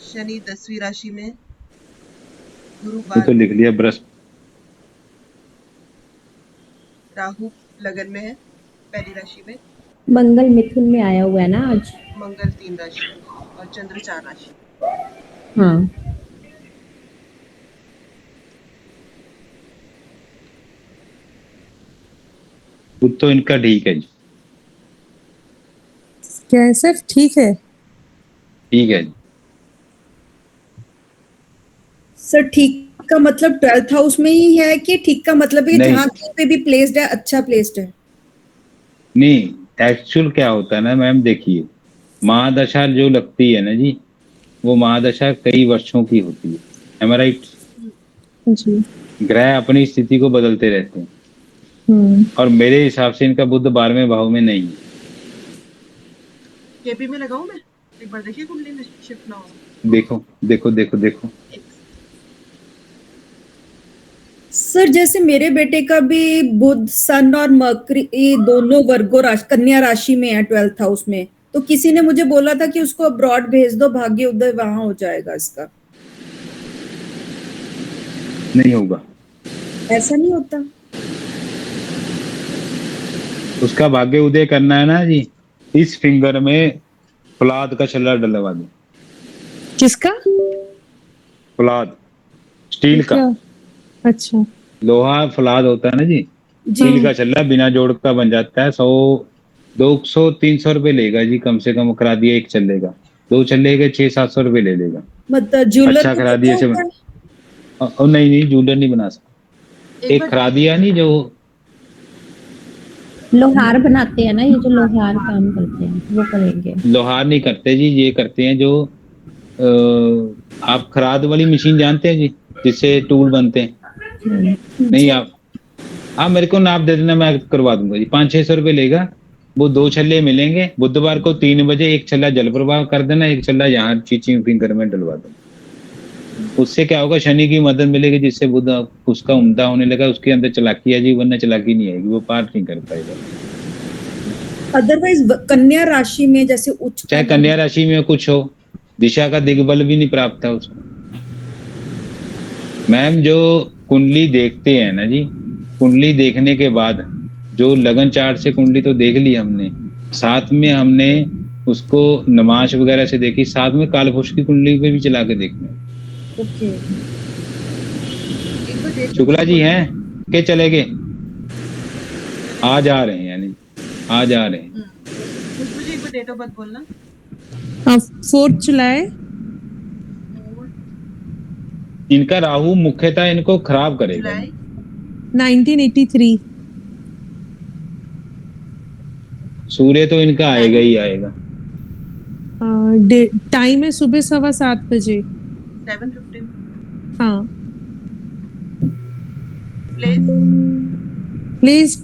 शनि 10वीं राशि में। गुरु वो तो लिख लिया। राहु लगन में है, पहली राशि में। मंगल मिथुन में आया हुआ है ना आज। मंगल 3 राशि में और चंद्र 4 राशि। हाँ, बुध तो इनका ठीक है जी। क्या है सर? ठीक है, ठीक है जी। सर ठीक का मतलब 12th हाउस में ही है कि ठीक का मतलब है कि नहीं। जहाँ कहीं पे भी प्लेस्ड है अच्छा प्लेस्ड है? नहीं, एक्चुअल क्या होता है ना मैम, देखिए महादशा जो लगती है ना जी, वो महादशा कई वर्षों की होती है। Am I right? जी। ग्रह अपनी स्थिति को बदलते रहते हैं और मेरे हिसाब से इनका बुध 12वें भाव में नहीं है। केपी में लगाऊं मैं? एक बार देखिए कुंडली में शिफ्ट ना हो। देखो देखो देखो देखो। सर जैसे मेरे बेटे का भी बुध सन और मरकरी दोनों वर्गो राशि कन्या राशि में है 12th हाउस में, तो किसी ने मुझे बोला था कि उसको अब्रॉड भेज दो, भाग्य उदय वहां हो जाएगा इसका। नहीं होगा, ऐसा नहीं होता। उसका भाग्य उदय करना है ना जी, इस फिंगर में फौलाद का छल्ला डलवा दो। किसका? फौलाद, स्टील का। अच्छा, लोहा फौलाद होता है ना जी, स्टील का छल्ला बिना जोड़ का बन जाता है। 100 200-300 रुपए लेगा जी कम से कम, करा दिया एक चल्ले का। 2 चल्ले के 600-700 रुपए ले लेगा। मतलब ज्वेलर अच्छा को करा पता दिए से होता है? नहीं ज्वेलर नहीं बना सकता। एक करा दिया नहीं, जो लोहार बनाते हैं ना, ये जो लोहार काम करते हैं वो करेंगे। लोहार नहीं करते जी, ये करते हैं जो आप खराद वाली मशीन जानते हैं जी, जिससे टूल बनते हैं। नहीं, आप मेरे को नाप दे देना, मैं करवा दूंगा जी। 500-600 रुपए लेगा। वो 2 छल्ले मिलेंगे। बुधवार को 3 बजे एक छल्ला जल प्रवाह कर देना, एक छल्ला यहाँ चीचिंग फिंगर में डलवा दो। उससे क्या होगा, शनि की मदद मिलेगी, जिससे बुध उसका उम्दा होने लगा। उसके अंदर चालाकी है जी, वरना चालाकी नहीं आएगी, वो पार नहीं कर पाएगा। अदरवाइज कन्या राशि में जैसे उच्च, चाहे कन्या राशि में कुछ हो, दिशा का दिग्बल भी नहीं प्राप्त है उसको। मैम जो कुंडली देखते हैं ना जी, कुंडली देखने के बाद जो लगन चार्ट से कुंडली तो देख ली हमने, साथ में हमने उसको नमाज वगैरह से देखी, साथ में कालपुरुष की कुंडली पे भी चला के देखना। ओके। शुक्ला जी हैं के चले गए? आज आ रहे हैं, यानी आज आ रहे हैं। मुझे एक बार डेट ऑफ बर्थ बोलना। 4 जुलाई। इनका राहु मुख्यतः इनको खराब करेगा। 1983। सूर्य तो इनका आएगा ही आएगा। टाइम है सुबह 7:15 बजे। 7:15। हाँ प्लेस प्लीज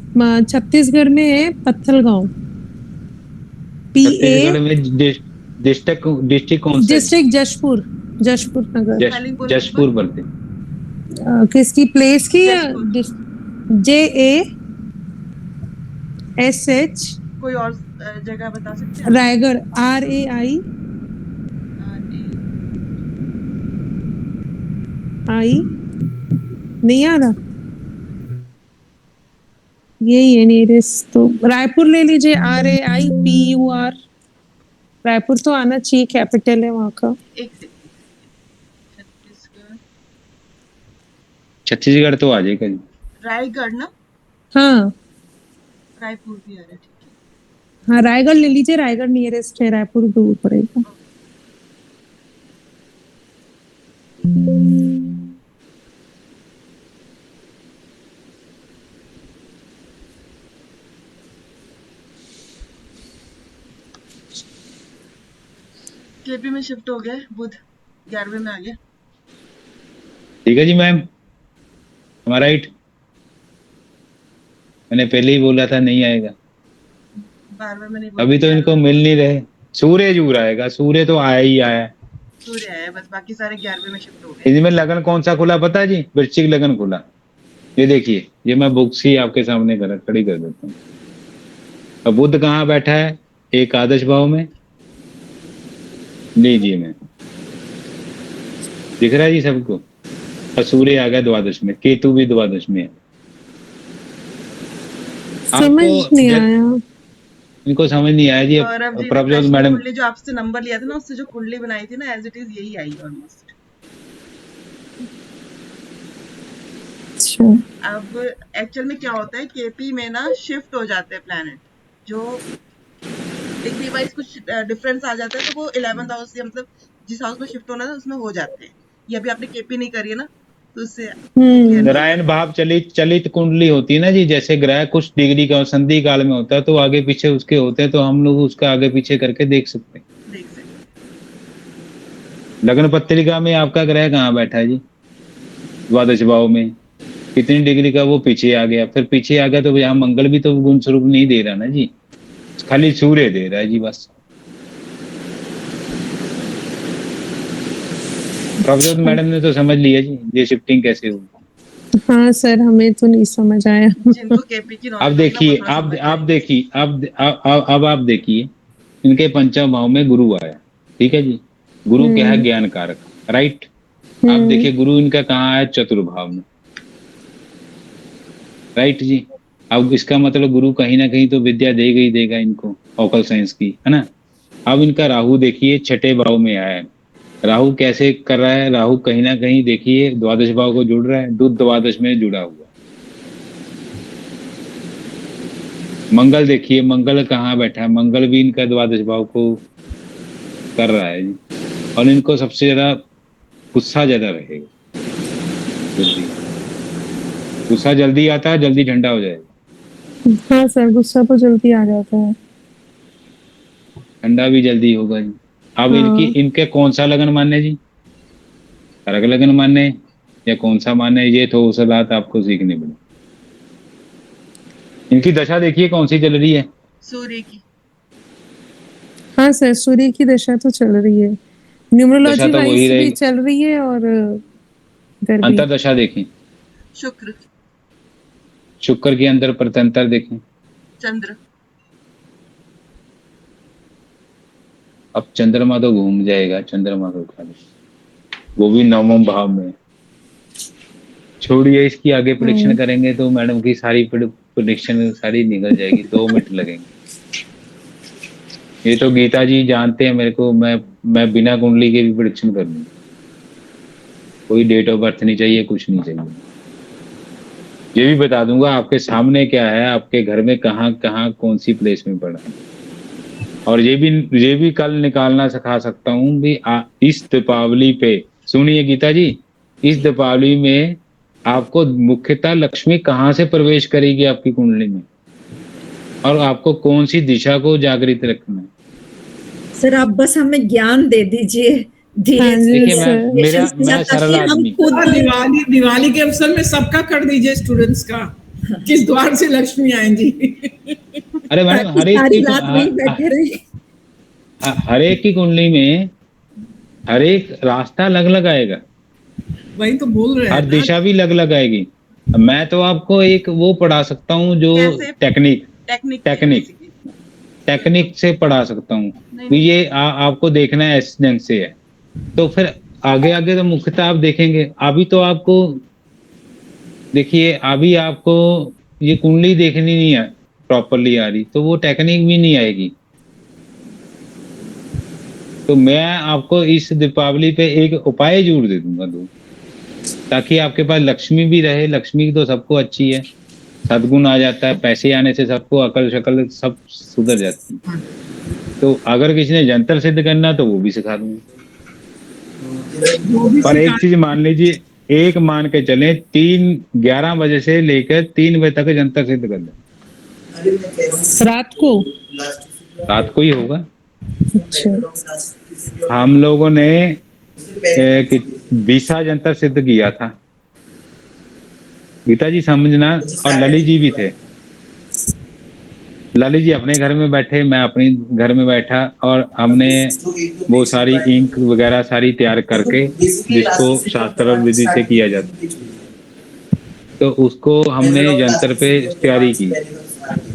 छत्तीसगढ़ में है पत्थलगांव। छत्तीसगढ़ PA में डिस्ट्रिक्ट कौन सा है? डिस्ट्रिक्ट जशपुर जशपुर नगर। स्पेलिंग बोलो एक जशपुर बोलते। किसकी प्लेस की या जशपुर। JASH कोई और जगह बता सकते हैं? रायगढ़ RAI नहीं आ रहा, यही है नियरेस्ट। तो रायपुर ले लीजिए RAIPUR। रायपुर तो आना चाहिए, कैपिटल है वहाँ का। एक सेकंड। छत्तीसगढ़ छत्तीसगढ़ तो आ जाएगा जी। रायगढ़ ना, हाँ रायपुर भी आ रहा है, ठीक है। हाँ रायगढ़ ले लीजिए, रायगढ़ नियरेस्ट है, रायपुर दूर पड़ेगा। केपी में शिफ्ट हो गया, बुध 11वें में आ गया। ठीक है जी मैम, हमारा राइट। मैंने पहले ही बोला था नहीं आएगा। 12वें में नहीं बोला, अभी तो इनको मिल नहीं रहे। सूर्य जूर आएगा, सूर्य तो आया ही आया। सूर्य आया, बस बाकी सारे 11वें में शिफ्ट हो गए। इसमें लगन कौन सा खुला पता है जी? वृश्चिक लगन खुला। ये देखिए, ये मैं बुक्स ही आपके सामने खड़ी कर देता हूँ। अब बुध कहाँ बैठा है? एकादश भाव में। लीजिए मैं, दिख रहा है जी सबको? और सूर्य आ गया द्वादश में, केतु भी द्वादश में है। समझ नहीं आया, इनको समझ नहीं आया जी। गौरव जी, प्रभजोत प्रश्न मैडम, कुंडली जो आपसे नंबर लिया था ना, उससे जो कुंडली बनाई थी ना, एज इट इज यही आई ऑलमोस्ट। अब एक्चुअल में क्या होता है, केपी में ना शिफ्ट हो जाते हैं प्लैनेट, जो डिग्री वाइज कुछ डिफरेंस आ जाता है, तो वो 11th हाउस या मतलब जिस हाउस में शिफ्ट होना था उसमें हो जाते हैं। ये अभी आपने केपी नहीं करी है ना, तो उससे नारायण भाव चलित कुंडली होती है ना जी। जैसे ग्रह कुछ डिग्री का संधि काल में होता है तो आगे पीछे उसके होते हैं, तो हम लोग उसका आगे पीछे करके देख सकते हैं। लग्न पत्रिका में आपका ग्रह कहाँ बैठा है जी? द्वादश भाव में। कितनी डिग्री का वो पीछे आ गया, फिर पीछे आ गया तो यहाँ मंगल भी तो गुण स्वरूप नहीं दे रहा ना जी, खाली सूर्य दे रहा है जी बस। प्रभजोत मैडम ने तो समझ लिया जी ये शिफ्टिंग कैसे हुई। हाँ सर, हमें तो नहीं समझ आया। अब देखिए, आप देखिए, अब आप देखिए, इनके पंचम भाव में गुरु आया। ठीक है जी, गुरु क्या है? ज्ञान कारक, राइट। आप देखिए गुरु इनका कहाँ है? चतुर्भाव में, राइट जी। अब इसका मतलब गुरु कहीं ना कहीं तो विद्या देगा ही देगा इनको, ऑकल साइंस की, है ना। अब इनका राहु देखिए छठे भाव में आया है। राहु कैसे कर रहा है? राहु कहीं ना कहीं देखिए द्वादश भाव को जुड़ रहा है, दुध द्वादश में जुड़ा हुआ। मंगल देखिए, मंगल कहाँ बैठा है? मंगल भी इनका द्वादश भाव को कर रहा है जी। और इनको सबसे ज्यादा गुस्सा ज्यादा रहेगा, गुस्सा जल्दी आता है, जल्दी ठंडा हो जाएगा। हाँ सर, गुस्सा तो जल्दी आ जाता है, ठंडा भी जल्दी होगा जी। अब इनके कौन सा लगन माने जी? कर्क लगन माने या कौन सा माने? ये तो सलाह आपको सीखनी पड़ेगी। इनकी दशा देखिए कौन सी चल रही है? सूर्य की। हाँ सर, सूर्य की दशा तो चल रही है, न्यूमरोलॉजी तो वाइज भी चल रही है और अंतर दशा देखें। शुक्र के अंदर प्रतंत्र देखें। चंद्र। अब चंद्रमा तो घूम जाएगा, चंद्रमा को उठा, वो भी 9वें भाव में। छोड़िए, इसकी आगे प्रेडिक्शन करेंगे तो मैडम की सारी प्रेडिक्शन सारी निकल जाएगी, 2 मिनट लगेंगे। ये तो गीता जी जानते हैं मेरे को, मैं बिना कुंडली के भी प्रेडिक्शन कर दूं। कोई डेट ऑफ बर्थ नहीं चाहिए, कुछ नहीं चाहिए। ये भी बता दूंगा आपके सामने क्या है, आपके घर में कहाँ कहाँ कौन सी प्लेस में पड़ा है। और ये भी कल निकालना सिखा सकता हूँ भी। इस दीपावली पे सुनिए गीता जी, इस दीपावली में आपको मुख्यतः लक्ष्मी कहाँ से प्रवेश करेगी आपकी कुंडली में, और आपको कौन सी दिशा को जागृत रखना है। सर आप बस हमें ज्ञान दे दीजिए, धीरे हाँ जी से देखिए मैं सर। मेरा patience के मैं साथ, सरल ताकि हम आदमी खुद और दिवाली के अवसर में सबका कर दीजिए स्टूडेंट्स का, किस द्वार से लक्ष्मी आएंगी। अरे मैडम ताकि हर एक सारी की रात वहीं बैठे रहे। हर एक की कुंडली में हर एक रास्ता अलग अलग आएगा, वही तो बोल रहे हैं हर ना। दिशा भी अलग अलग आएगी। मैं तो आपको एक वो पढ़ा सकता हूँ जो कैसे टेक्निक टेक्निक पे टेक्निक बेसिकली। टेक्निक से पढ़ा सकता हूँ नहीं कि नहीं ये आपको देखना है इस ढंग से है, तो फिर आगे आगे तो मुख्यतः आप देखेंगे। अभी तो आपको देखिए, अभी आपको ये कुंडली देखनी नहीं है प्रॉपरली आ रही, तो वो टेक्निक भी नहीं आएगी। तो मैं आपको इस दीपावली पे एक उपाय जरूर दे दूंगा दो, ताकि आपके पास लक्ष्मी भी रहे। लक्ष्मी तो सबको अच्छी है, सद्गुण आ जाता है, पैसे आने से सबको अकल शकल सब सुधर जाती है। तो अगर किसी ने जंतर सिद्ध करना तो वो भी सिखा दूंगा। वो भी पर एक सिखा। चीज मान लीजिए, एक मान के चले 11 बजे से लेकर 3 बजे तक जंतर सिद्ध कर ले, रात को। रात को ही होगा। अच्छा। हम लोगों ने 20 जंतर सिद्ध किया था, गीता जी समझना। और ललित जी भी थे, ललित जी अपने घर में बैठे, मैं अपने घर में बैठा, और हमने वो सारी इंक वगैरह सारी तैयार करके, जिसको शास्त्र और विधि से किया जाता, तो उसको हमने यंत्र पे तैयारी की।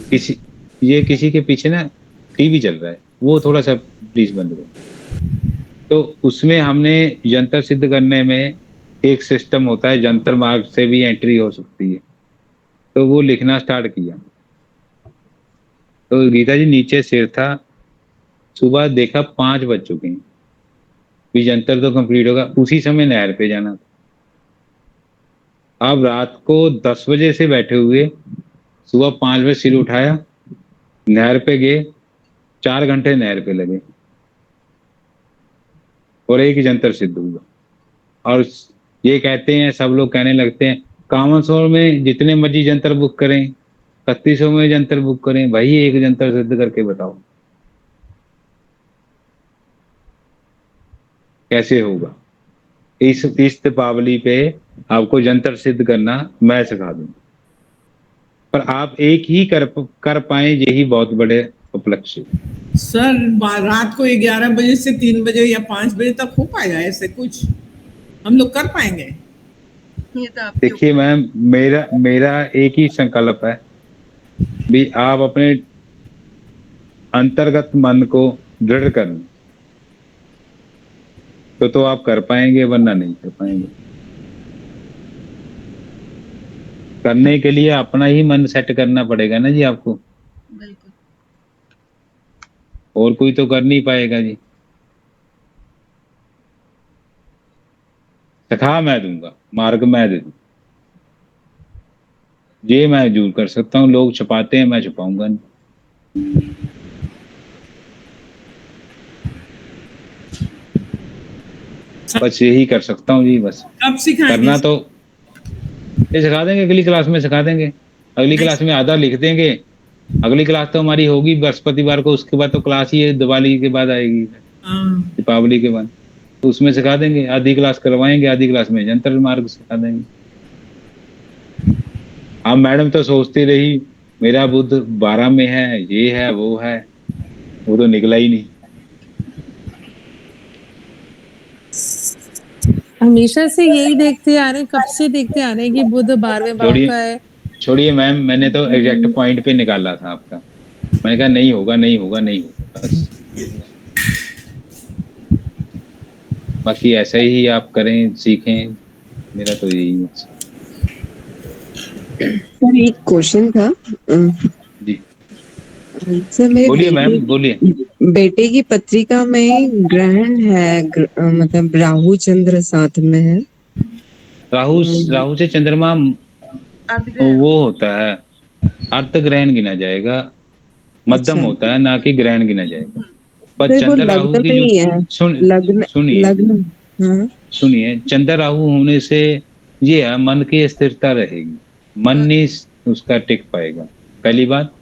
किसी किसी के पीछे ना टीवी चल रहा है, वो थोड़ा सा प्लीज बंद करो। तो उसमें हमने यंत्र सिद्ध करने में एक सिस्टम होता है, जंतर मार्ग से भी एंट्री हो सकती है, तो वो लिखना स्टार्ट किया। तो गीता जी नीचे सिर था, सुबह देखा 5 बज चुके हैं, भी जंतर तो कंप्लीट होगा, उसी समय नहर पे जाना था। अब रात को 10 बजे से बैठे हुए, सुबह 5 बजे सिर उठाया, नहर पे गए, 4 घंटे नहर पे लगे और एक जंतर सिद्ध हुआ। और ये कहते हैं, सब लोग कहने लगते हैं कामनसोर में जितने मर्जी जंतर बुक करें, 3100 में जंतर बुक करें, भाई एक जंतर सिद्ध करके बताओ कैसे होगा। इस दीपावली पे आपको जंतर सिद्ध करना मैं सिखा दूं, पर आप एक ही कर पाए, यही बहुत बड़े उपलक्ष्य। सर रात को 11 बजे से 3 बजे या 5 बजे तक हो पाएगा ऐसे कुछ? हम लोग कर पाएंगे? ये तो आपके देखिए ऊपर है। मैम, मेरा एक ही संकल्प है, भी आप अपने अंतर्गत मन को दृढ़ करें, तो आप कर पाएंगे, वरना नहीं कर पाएंगे। करने के लिए अपना ही मन सेट करना पड़ेगा ना जी आपको, बिल्कुल। और कोई तो कर नहीं पाएगा जी। सिखा मैं दूंगा, मार्ग मैं दे दूं, ये मैं जरूर कर सकता हूँ। लोग छुपाते हैं, मैं छुपाऊंगा नहीं। बस यही कर सकता हूँ जी, बस। कब सिखाएंगे? करना तो ये सिखा देंगे, अगली क्लास में सिखा देंगे। अगली क्लास में आधा लिख देंगे। अगली क्लास तो हमारी होगी बृहस्पतिवार को, उसके बाद तो क्लास ही दिवाली के बाद आएगी, हाँ। दीपावली के बाद, तो उसमें सिखा देंगे। आधी क्लास करवाएंगे, आधी क्लास में जंतर मार्ग सिखा देंगे। अब मैडम तो सोचती रही मेरा बुध 12 में है, ये है वो है, वो तो निकला ही नहीं। हमेशा से यही देखते आ रहे हैं, कब से देखते आ रहे हैं कि बुध 12वें भाव का है। छोड़िए मैम, मैंने तो एग्जैक्ट पॉइंट पे निकाला था आपका। मैंने कहा नहीं होगा नहीं होगा नहीं होगा, बस। बाकी ऐसा ही आप करें, सीखें, मेरा तो यही है। सर एक क्वेश्चन था। जी सर मेरे बोलिए मैम, बोलिए। बेटे की पत्रिका में ग्रहण है, मतलब राहु चंद्र साथ में है। राहु से चंद्रमा अर्धग्रहण वो होता है, अर्थ ग्रहण गिना जाएगा, मध्यम अच्छा। होता है, ना कि ग्रहण गिना जाएगा। पर सर वो चंद्र राहु लग्न की में जो ही है, लग्न सुनिए लग्न। हाँ। सुनिए, चंद्र राहु होने से ये है, मन की स्थिरता रहेगी, मन नहीं उसका टिक पाएगा, पहली बात।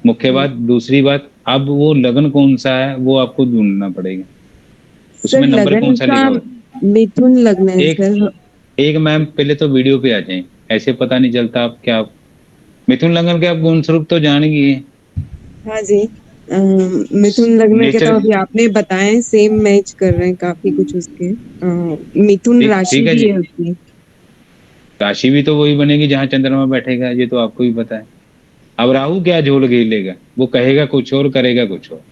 मुख्य बात। दूसरी बात, अब वो लगन कौन सा है वो आपको ढूंढना पड़ेगा। उसमें सर नंबर कौन लगन सा का लिखा हुआ है? मिथुन लग्न है एक सर। एक मैम पहले तो वीडियो पे आ जाएं, ऐसे पता नहीं चलता आप क्या। मिथुन लगन के आप गुण स्वरूप तो जान गए हैं। हाँ जी। मिथुन लग्न के तो नेचर, अभी आपने बताए सेम मैच कर रहे हैं काफी कुछ उसके। मिथुन ठीक राशि ठीक है भी जी। है उसकी। राशि भी तो वही बनेगी जहां चंद्रमा बैठेगा, ये तो आपको भी पता है। अब राहु क्या झोल घेलेगा, वो कहेगा कुछ और करेगा कुछ और।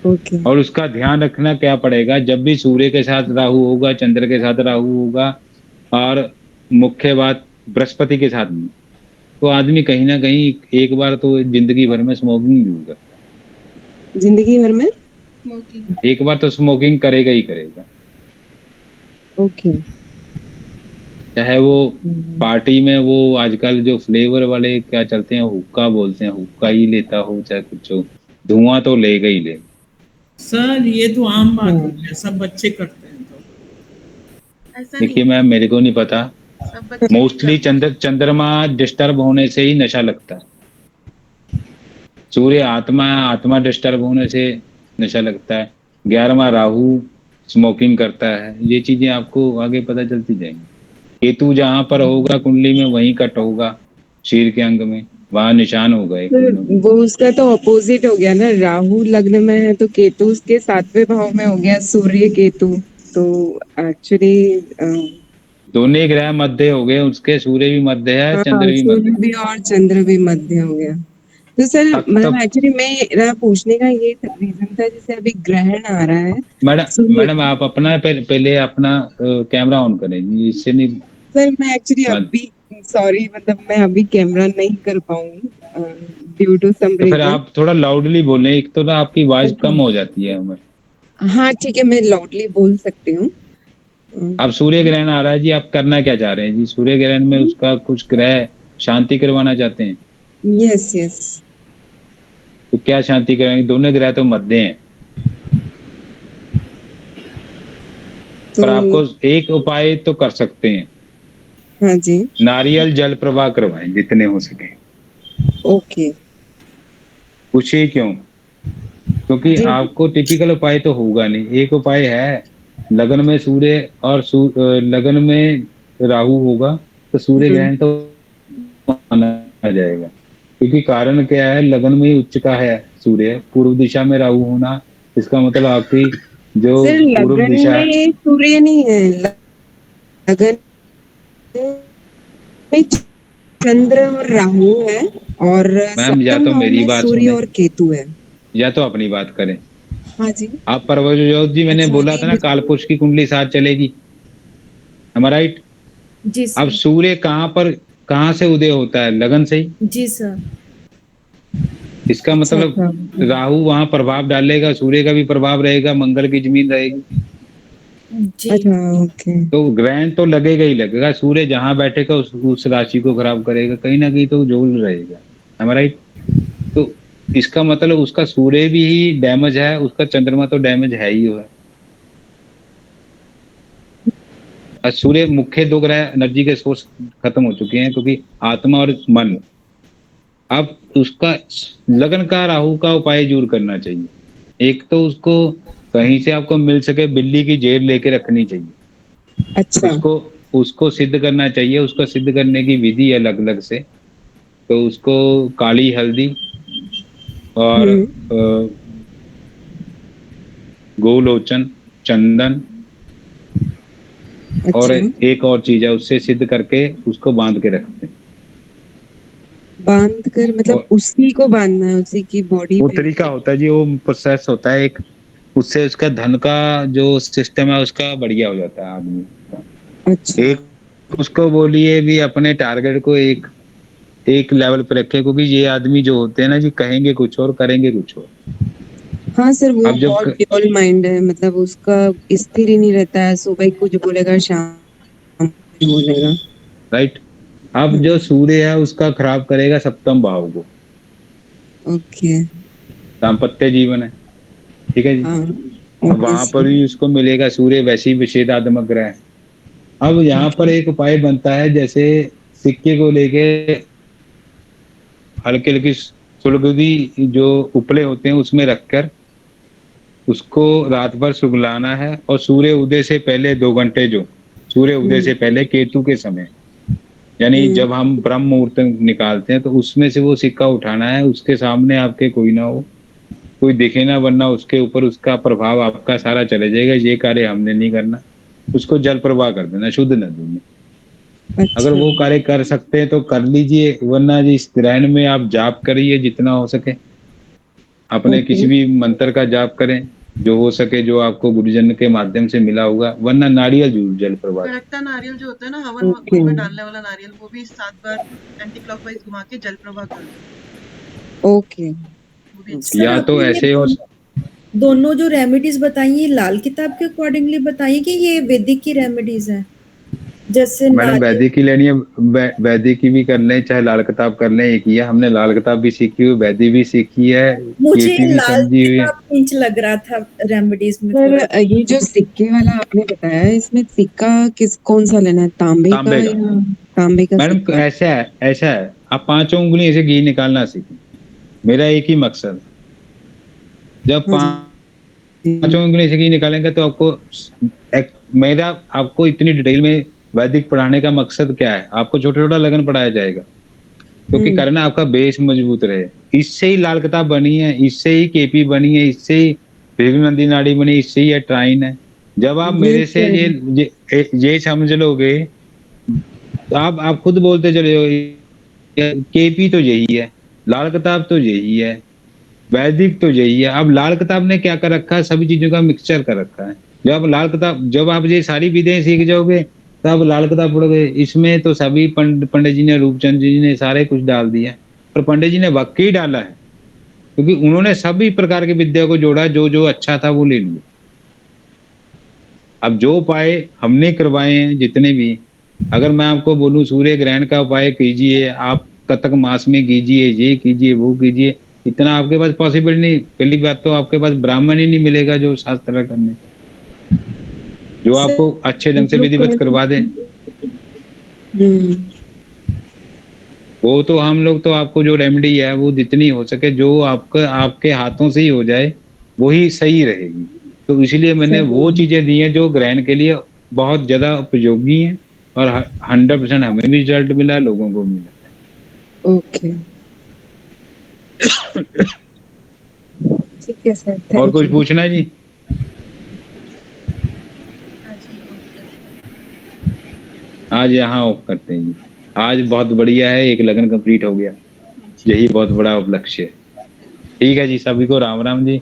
ओके। और उसका ध्यान रखना क्या पड़ेगा, जब भी सूर्य के साथ राहु होगा, चंद्र के साथ राहु होगा, और मुख्य बात बृहस्पति के साथ में, तो आदमी कहीं ना कहीं एक बार तो जिंदगी भर में स्मोकिंग भी होगा। जिंदगी भर में। स्मोकिंग। एक बार तो स्मोकिंग करेगा ही करेगा, ओके। चाहे वो पार्टी में वो आजकल जो फ्लेवर वाले क्या चलते हैं, हुक्का बोलते हैं, हुक्का ही लेता हो चाहे कुछ हो, धुआं तो लेगा ही लेगा। सर ये तो आम बात हाँ। हो गया, सब बच्चे करते हैं तो। ऐसा नहीं देखिए है, मैम, मेरे को नहीं पता, सब बच्चे नहीं मोस्टली करते। चंद्रमा डिस्टर्ब होने से ही नशा लगता है। सूर्य आत्मा, आत्मा डिस्टर्ब होने से नशा लगता है। 11वां राहु स्मोकिंग करता है। ये चीजें आपको आगे पता चलती जाएंगी। केतु जहां पर होगा कुंडली में वहीं कट होगा, शीर के अंग में, वहां निशान होगा एक सर कोई ना कोई। वो उसका तो अपोजिट हो गया ना, राहु लग्न में है तो केतु उसके 7वें भाव में हो गया, सूर्य केतु। तो एक्चुअली दोनों ही ग्रह मध्य हो गए उसके, सूर्य भी मध्य है, चंद्र हाँ भी मध्य सूर्य भी और चंद्र भी मध्य हो गया। तो सर है। मतलब तब एक्चुअली मेरा पूछने का ये रीजन था, जैसे अभी ग्रहण आ रहा है मैडम, सूर्य। मैडम आप अपना पहले अपना कैमरा ऑन करें जी, इससे नहीं सर मैं एक्चुअली बात। अभी सॉरी, मतलब मैं अभी कैमरा नहीं कर पाऊंगी ड्यू टू सम तो फिर रीजन। आप थोड़ा लाउडली बोलें, एक तो ना आपकी आवाज ओके। कम हो जाती है हमें। हाँ ठीक है, मैं लाउडली बोल सकती हूँ। अब सूर्य ग्रहण आ रहा है जी, आप करना क्या चाह रहे हैं जी? सूर्य ग्रहण में उसका कुछ ग्रह शांति करवाना चाहते हैं, यस यस। तो क्या शांति कराएंगे? दोनों ग्रह तो मध्य हैं। तो पर आपको एक उपाय तो कर सकते हैं, हाँ जी। नारियल जल प्रवाह करवाएं जितने हो सके। ओके। पूछिए क्यों? क्योंकि जी। आपको टिपिकल उपाय तो होगा नहीं। एक उपाय है, लगन में सूर्य और लगन में राहु होगा तो सूर्य हम्म। ग्रहण तो माना जाएगा। क्योंकि कारण क्या है, लगन में ही उच्च का है सूर्य, पूर्व दिशा में राहु होना, इसका मतलब आपकी जो सर पूर्व लगन दिशा है। में सूर्य नहीं है, लगन में चंद्र और राहु है, और मैम या सप्तम तो भाव मेरी में बात सूर्य सुने और केतु है। या तो अपनी बात करें। हाँ जी। आप परवजोत जी, मैंने अच्छा बोला था ना ये कालपुरुष की कुंडली साथ चलेगी, हमारा राइट? जी अब सर। सूर्य कहाँ से उदय होता है? लगन से ही। जी सर। इसका अच्छा मतलब अच्छा। राहु वहां प्रभाव डालेगा, सूर्य का भी प्रभाव रहेगा, मंगल की जमीन रहेगी, जी। अच्छा ओके। तो ग्रहण तो लगेगा ही लगेगा। सूर्य जहां बैठेगा उस राशि को खराब करेगा, कहीं ना कहीं तो जोल रहेगा, हमारा राइट? तो इसका मतलब उसका सूर्य भी ही डैमेज है, उसका चंद्रमा तो डैमेज है ही है। और सूर्य मुख्य दो ग्रह एनर्जी के सोर्स खत्म हो चुके हैं, क्योंकि आत्मा और मन। अब उसका लगन का राहु का उपाय जरूर करना चाहिए। एक तो उसको कहीं से आपको मिल सके बिल्ली की जेल लेके रखनी चाहिए, अच्छा। उसको उसको सिद्ध करना चाहिए। उसको सिद्ध करने की विधि है अलग अलग से। तो उसको काली हल्दी और गोलोचन, चंदन, और अच्छा। एक और चीज है, उससे सिद्ध करके उसको बांध के रखते हैं। बांध कर मतलब और उसी को बांधना है, उसी की बॉडी वो पे। तरीका होता है जी, वो प्रोसेस होता है एक, उससे उसका धन का जो सिस्टम है उसका बढ़िया हो जाता है आदमी का। अच्छा। एक उसको बोलिए भी अपने टारगेट को एक एक लेवल पे रखे, क्योंकि ये आदमी जो होते हैं ना जी, कहेंगे कुछ और करेंगे कुछ और। हाँ सर वो अब जब बहुत ड्यूअल माइंड है, मतलब उसका स्थिर ही नहीं रहता है, सुबह कुछ बोलेगा शाम कुछ बोलेगा। राइट, अब जो सूर्य है उसका खराब करेगा सप्तम भाव को, ओके। दाम्पत्य जीवन है, ठीक है जी। हाँ अब वहां पर ऑब्वियसली। भी उसको मिलेगा, सूर्य वैसे ही विषेदात्मक ग्रह है। अब यहाँ पर एक उपाय बनता है, जैसे सिक्के को लेके हल्की हल्की सुलगदी जो उपले होते हैं उसमें रखकर उसको रात भर सुगलाना है, और सूर्य उदय से पहले 2 घंटे, जो सूर्य उदय से पहले केतु के समय, यानी जब हम ब्रह्म मुहूर्त निकालते हैं, तो उसमें से वो सिक्का उठाना है। उसके सामने आपके कोई ना हो, कोई दिखे ना, वरना उसके ऊपर उसका प्रभाव आपका सारा चले जाएगा। ये कार्य हमने नहीं करना, उसको जल प्रवाह कर देना शुद्ध नदी में। अगर अच्छा। वो कार्य कर सकते हैं तो कर लीजिए, वरना जी इस ग्रहण में आप जाप करिए जितना हो सके, अपने ओके। किसी भी मंत्र का जाप करें जो हो सके, जो आपको गुरुजन के माध्यम से मिला होगा, वरना नारियल जरूर जल प्रवाह। गड़कता नारियल जो होता है ना, हवन ओके। कुंड में डालने वाला नारियल, वो भी 7 बार एंटी क्लॉकवाइज घुमा के जल प्रवाह कर दो, ओके। वो भी अच्छा सर या तो आपने ये ऐसे, और दोनों जो रेमेडीज बताई ये लाल किताब के अकॉर्डिंगली बताइए कि ये वैदिक की रेमेडीज है, जैसे मैडम नारियल। वैदिक की लेनी है, वैदिक की भी कर लें, चाहे लाल किताब कर लें, एक ही है। हमने लाल किताब भी सीखी हुई, वैदिक भी सीखी है, मुझे केपी भी लाल समझी हुई है। किताब पिंच लग रहा था रेमेडीज में सर थोड़ा। ये जो सिक्के वाला आपने बताया, इसमें सिक्का कौन सा लेना है, तांबे का तांबे का। या तांबे का मैडम सिक्का? ऐसा है, आप 5 उंगली से घी निकालना सीखें। मेरा एक ही मकसद है, जब हाँ जी। 5 उंगली से घी निकालेंगे तो आपको मेरा आपको इतनी डिटेल में वैदिक पढ़ाने का मकसद क्या है, आपको छोटा छोटा लगन पढ़ाया जाएगा, क्योंकि करना आपका बेस मजबूत रहे। इससे ही लाल किताब बनी है, इससे ही केपी बनी है, इससे ही नदी नाड़ी बनी, इससे ही ट्राइन है। जब आप ये मेरे से तो ये समझ लोगे, तो आप खुद बोलते चले हो, केपी तो यही है, लाल किताब तो यही है, वैदिक तो यही है। अब लाल किताब ने क्या कर रखा है, सभी चीजों का मिक्सचर कर रखा है। जब आप ये सारी विधियां सीख जाओगे, तब लाल किताब पढ़ोगे। इसमें तो सभी पंडित जी ने, रूपचंद जी ने सारे कुछ डाल दिया, और पंडित जी ने वाकई ही डाला है, क्योंकि उन्होंने सभी प्रकार की विद्या को जोड़ा, जो जो अच्छा था वो ले लिया। अब जो उपाय हमने करवाए हैं जितने भी, अगर मैं आपको बोलूं सूर्य ग्रहण का उपाय कीजिए, आप कतक मास में कीजिए, ये कीजिए, वो कीजिए, इतना आपके पास पॉसिबल नहीं। पहली बात तो आपके पास ब्राह्मण ही नहीं मिलेगा जो शास्त्र करने, जो सर आपको अच्छे ढंग से लोग विधिवत करवा दे। हम्म। वो तो हम लोग तो आपको जो रेमेडी है वो जितनी हो सके, जो आपके हाथों से ही हो जाए, वही सही रहेगी। तो इसलिए मैंने सही वो है। चीजें दी हैं जो ग्रहण के लिए बहुत ज्यादा उपयोगी हैं, और 100% हमें भी रिजल्ट मिला, लोगों को मिला। ओके। ठीक है सर, और थैंक कुछ यू। पूछना है जी? आज यहाँ ऑफ करते हैं जी। आज बहुत बढ़िया है, एक लगन कंप्लीट हो गया, यही बहुत बड़ा उपलक्ष्य है। ठीक है जी, सभी को राम राम जी।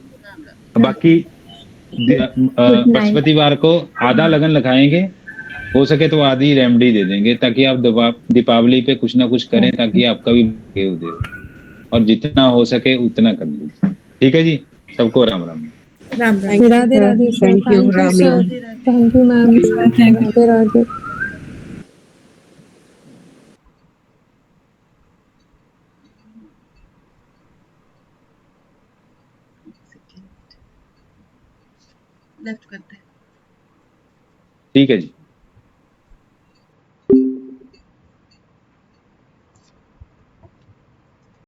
बाकी गुड नाइट। बृहस्पतिवार को आधा लगन लगाएंगे, हो सके तो आधी रेमेडी दे देंगे, ताकि आप दीपावली पे कुछ ना कुछ करें, ताकि आपका भी उदय हो, और जितना हो सके उतना कर लीजिए। ठीक है जी, सबको Ram Ram. Ram Ram. Thank you Radhe sir, Radhe sir, thank you, thank you Ram sir, Ram. Thank you ma'am, thank you. Radhe Radhe. Left करते हैं। ठीक है जी।